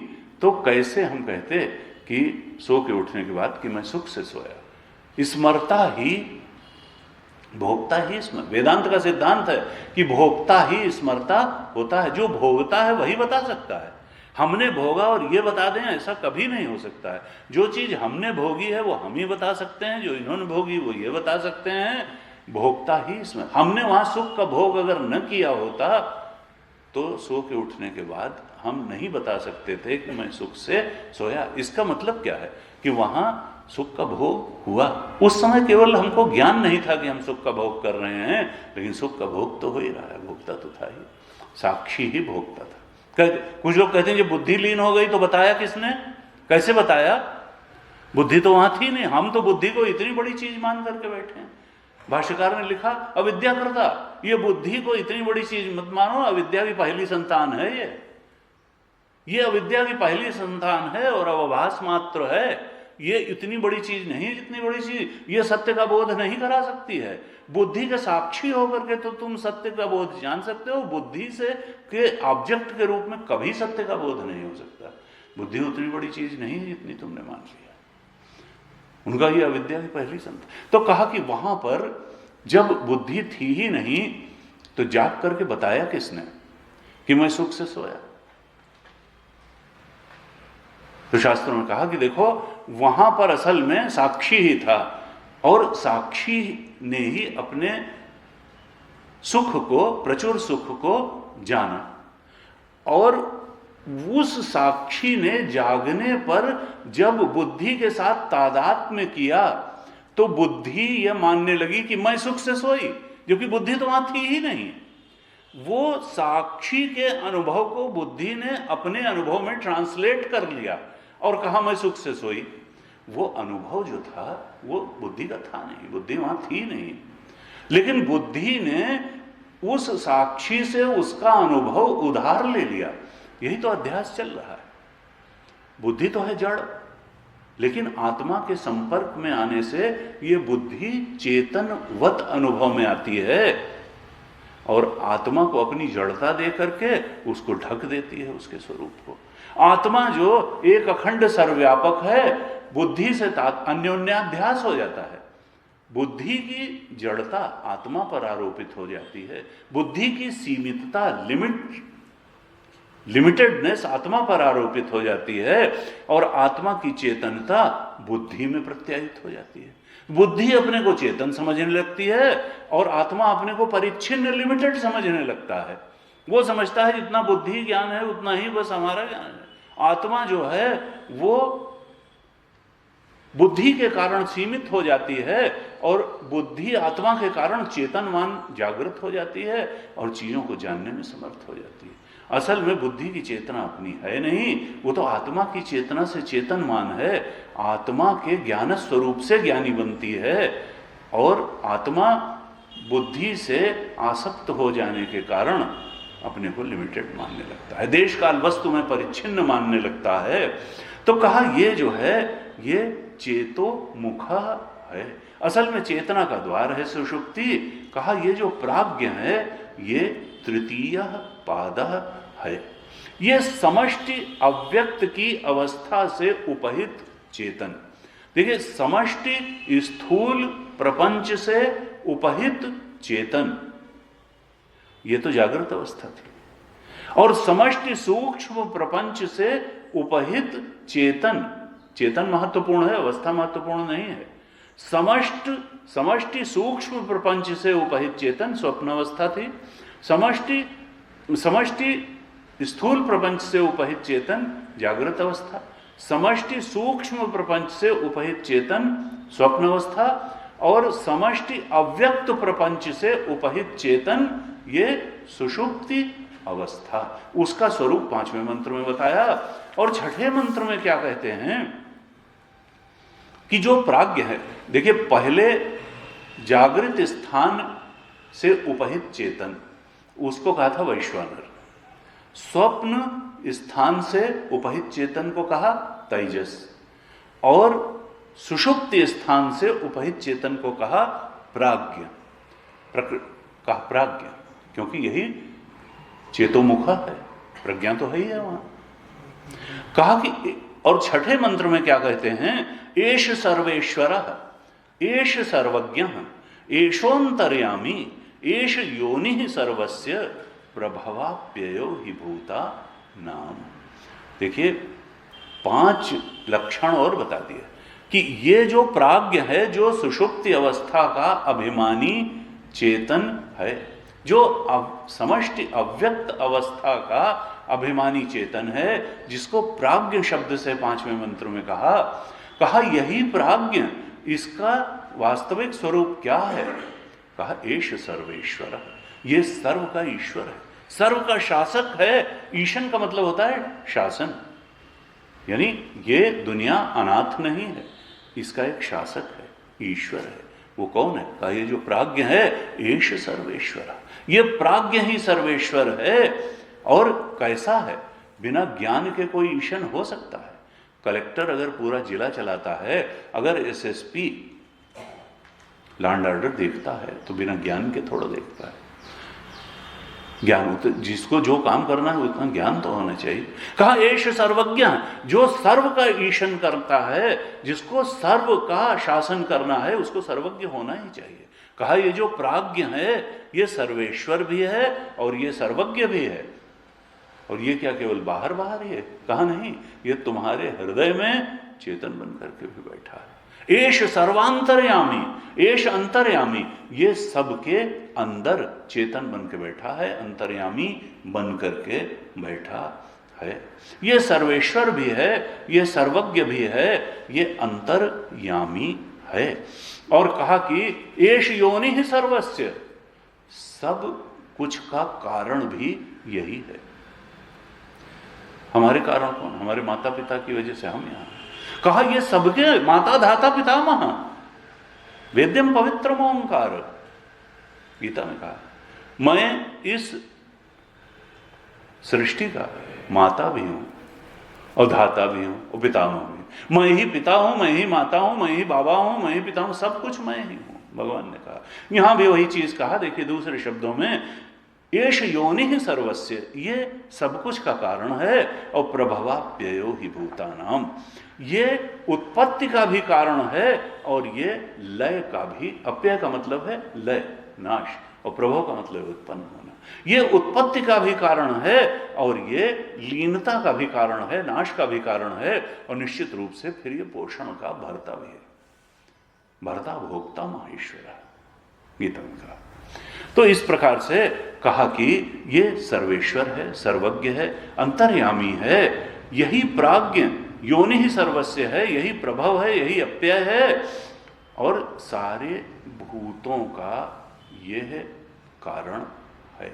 तो कैसे हम कहते कि सो के उठने के बाद कि मैं सुख से सोया? स्मरता ही भोगता ही स्मर। वेदांत का सिद्धांत है कि भोगता ही स्मरता होता है। जो भोगता है वही बता सकता है। हमने भोगा और ये बता दें, ऐसा कभी नहीं हो सकता है। जो चीज हमने भोगी है वो हम ही बता सकते हैं, जो इन्होंने भोगी वो ये बता सकते हैं। भोक्ता ही इसमें, हमने वहां सुख का भोग अगर न किया होता तो सो के उठने के बाद हम नहीं बता सकते थे कि मैं सुख से सोया। इसका मतलब क्या है कि वहां सुख का भोग हुआ। उस समय केवल हमको ज्ञान नहीं था कि हम सुख का भोग कर रहे हैं, लेकिन सुख का भोग तो हो ही रहा है, भोगता तो था ही, साक्षी ही भोगता था। कुछ लोग कहते हैं जब बुद्धि लीन हो गई तो बताया किसने, कैसे बताया? बुद्धि तो वहां थी नहीं, हम तो बुद्धि को इतनी बड़ी चीज मान करके बैठे हैं। भाष्यकार ने लिखा अविद्या करता, ये बुद्धि को इतनी बड़ी चीज मत मानो, अविद्या की पहली संतान है ये अविद्या की पहली संतान है और अवभास मात्र है, ये इतनी बड़ी चीज नहीं, जितनी बड़ी चीज ये सत्य का बोध नहीं करा सकती है। बुद्धि के साक्षी होकर के तो तुम सत्य का बोध जान सकते हो, बुद्धि से के ऑब्जेक्ट के रूप में कभी सत्य का बोध नहीं हो सकता। बुद्धि उतनी बड़ी चीज नहीं है जितनी तुमने मान लिया। उनका ये अविद्या की पहली संत। तो कहा कि वहां पर जब बुद्धि थी ही नहीं तो जाग करके बताया किसने कि मैं सुख से सोया? तो शास्त्रों ने कहा कि देखो वहां पर असल में साक्षी ही था और साक्षी ने ही अपने सुख को, प्रचुर सुख को जाना, और उस साक्षी ने जागने पर जब बुद्धि के साथ तादात्म्य किया तो बुद्धि यह मानने लगी कि मैं सुख से सोई, क्योंकि बुद्धि तो वहां थी ही नहीं। वो साक्षी के अनुभव को बुद्धि ने अपने अनुभव में ट्रांसलेट कर लिया और कहा मैं सुख से सोई। वो अनुभव जो था वो बुद्धि का था नहीं, बुद्धि वहां थी नहीं, लेकिन बुद्धि ने उस साक्षी से उसका अनुभव उधार ले लिया। यही तो अध्यास चल रहा है। बुद्धि तो है जड़, लेकिन आत्मा के संपर्क में आने से ये बुद्धि चेतनवत अनुभव में आती है और आत्मा को अपनी जड़ता दे करके उसको ढक देती है, उसके स्वरूप को। आत्मा जो एक अखंड सर्वव्यापक है, बुद्धि से अन्योन्याध्यास हो जाता है। बुद्धि की जड़ता आत्मा पर आरोपित हो जाती है, बुद्धि की सीमितता, लिमिटेडनेस आत्मा पर आरोपित हो जाती है और आत्मा की चेतनता बुद्धि में प्रत्यायित हो जाती है। बुद्धि अपने को चेतन समझने लगती है और आत्मा अपने को परिच्छिन्न, लिमिटेड समझने लगता है। वो समझता है जितना बुद्धि ज्ञान है उतना ही बस हमारा ज्ञान है। आत्मा जो है वो बुद्धि के कारण सीमित हो जाती है और बुद्धि आत्मा के कारण चेतनवान जागृत हो जाती है और चीजों को जानने में समर्थ हो जाती है। असल में बुद्धि की चेतना अपनी है नहीं, वो तो आत्मा की चेतना से चेतनवान है, आत्मा के ज्ञान स्वरूप से ज्ञानी बनती है और आत्मा बुद्धि से आसक्त हो जाने के कारण अपने को लिमिटेड मानने लगता है, देश काल वस्तु में परिच्छिन्न मानने लगता है। तो कहा ये जो है ये चेतो मुख है, असल में चेतना का द्वार है सुषुप्ति। कहा ये जो प्राज्ञ है ये तृतीय पाद है, ये समष्टि अव्यक्त की अवस्था से उपहित चेतन। देखिए समष्टि स्थूल प्रपंच से उपहित चेतन ये तो जागृत अवस्था थी, और समष्टि सूक्ष्म प्रपंच से उपहित चेतन, चेतन महत्वपूर्ण है, अवस्था महत्वपूर्ण नहीं है। समष्टि सूक्ष्म प्रपंच से उपहित चेतन स्वप्न अवस्था थी, समष्टि स्थूल प्रपंच से उपहित चेतन जागृत अवस्था, समष्टि सूक्ष्म प्रपंच से उपहित चेतन स्वप्न अवस्था, और समष्टि अव्यक्त प्रपंच से उपहित चेतन ये सुषुप्ति अवस्था। उसका स्वरूप 5वें मंत्र में बताया। और 6ठे मंत्र में क्या कहते हैं कि जो प्राज्ञ है, देखिए पहले जागृत स्थान से उपहित चेतन उसको कहा था वैश्वानर, स्वप्न स्थान से उपहित चेतन को कहा तेजस, और सुषुप्ति स्थान से उपहित चेतन को कहा प्राज्ञ। प्राज्ञ क्योंकि यही चेतोमुख है, प्रज्ञा तो है ही है वहां। कहा कि और 6ठे मंत्र में क्या कहते हैं, एष सर्वेश्वरः एष सर्वज्ञः एषोन्तर्यामी एष योनिः सर्वस्य प्रभवाप्ययो हि भूता नाम। देखिए 5 लक्षण और बता दिए कि ये जो प्राज्ञ है, जो सुषुप्ति अवस्था का अभिमानी चेतन है, जो समष्टि अव्यक्त अवस्था का अभिमानी चेतन है, जिसको प्राज्ञ शब्द से 5वें मंत्र में कहा यही प्राज्ञ, इसका वास्तविक स्वरूप क्या है? कहा एष सर्वेश्वर, ये सर्व का ईश्वर है, सर्व का शासक है। ईशन का मतलब होता है शासन, यानी ये दुनिया अनाथ नहीं है, इसका एक शासक है, ईश्वर है। वो कौन है? कहा ये जो प्राज्ञ है, एष सर्वेश्वर, ये प्राज्ञ ही सर्वेश्वर है। और कैसा है? बिना ज्ञान के कोई ईशन हो सकता है? कलेक्टर अगर पूरा जिला चलाता है, अगर एसएसपी लैंड ऑर्डर देखता है तो बिना ज्ञान के थोड़ा देखता है। ज्ञान, जिसको जो काम करना है उतना ज्ञान तो होना चाहिए। कहा एष सर्वज्ञ, जो सर्व का ईशन करता है, जिसको सर्व का शासन करना है, उसको सर्वज्ञ होना ही चाहिए। कहा ये जो प्राज्ञ है, ये सर्वेश्वर भी है और ये सर्वज्ञ भी है। और ये क्या केवल बाहर बाहर ही है? कहा नहीं, ये तुम्हारे हृदय में चेतन बन करके भी बैठा है। एष सर्वांतर्यामी, एष अंतर्यामी, ये सबके अंदर चेतन बन के बैठा है, अंतर्यामी बन करके बैठा है। ये सर्वेश्वर भी है, ये सर्वज्ञ भी है, ये अंतर्यामी है। और कहा कि एष योनि ही सर्वस्य, सब कुछ का कारण भी यही है। हमारे कारण कौन? हमारे माता पिता की वजह से हम यहाँ। कहा ये सबके माता धाता पितामह, वेद्यम पवित्रम ओंकार, गीता में कहा मैं इस सृष्टि का माता भी हूं और धाता भी हूं और पितामह भी हूं। मैं ही पिता हूं, मैं ही माता हूं, मैं ही बाबा हूं, मैं ही पिता हूं, सब कुछ मैं ही हूं, भगवान ने कहा। यहां भी वही चीज कहा, देखिए दूसरे शब्दों में, एष योनि ही सर्वस्य, ये सब कुछ का कारण है। और प्रभवाप्ययो ही भूतानाम, ये उत्पत्ति का भी कारण है और ये लय का भी। अप्यय का मतलब है लय, नाश, और प्रभव का मतलब है उत्पन्न होना। ये उत्पत्ति का भी कारण है और ये लीनता का भी कारण है, नाश का भी कारण है, और निश्चित रूप से फिर ये पोषण का भर्ता भी है। भर्ता भोक्ता माहेश्वरा, गीता में कहा। तो इस प्रकार से कहा कि ये सर्वेश्वर है, सर्वज्ञ है, अंतर्यामी है, यही प्राज्ञ, योनि ही सर्वस्य है, यही प्रभव है, यही अप्यय है, और सारे भूतों का ये है कारण है।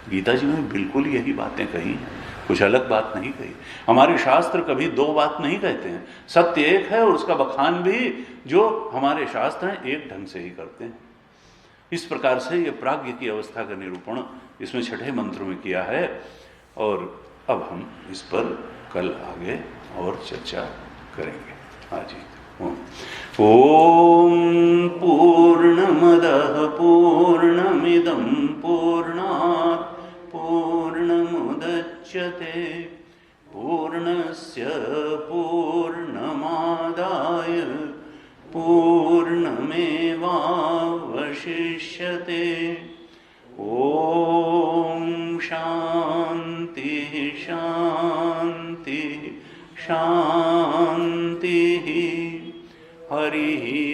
गीता जी में बिल्कुल यही बातें कही हैं, कुछ अलग बात नहीं कही। हमारे शास्त्र कभी दो बात नहीं कहते हैं, सत्य एक है और उसका बखान भी जो हमारे शास्त्र हैं एक ढंग से ही करते हैं। इस प्रकार से ये प्राज्ञ की अवस्था का निरूपण इसमें 6ठे मंत्र में किया है। और अब हम इस पर कल आगे और चर्चा करेंगे। हाँ जी। ओम पूर्णमदः पूर्णमिदं पूर्णात् पूर्णमुदच्यते पूर्णस्य पूर्णमादाय पूर्णमेवावशिष्यते। ओम शांति शांति शांति। हरि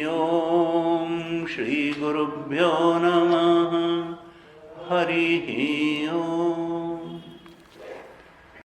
ओम श्री गुरुभ्यो नमः। हरि ओम।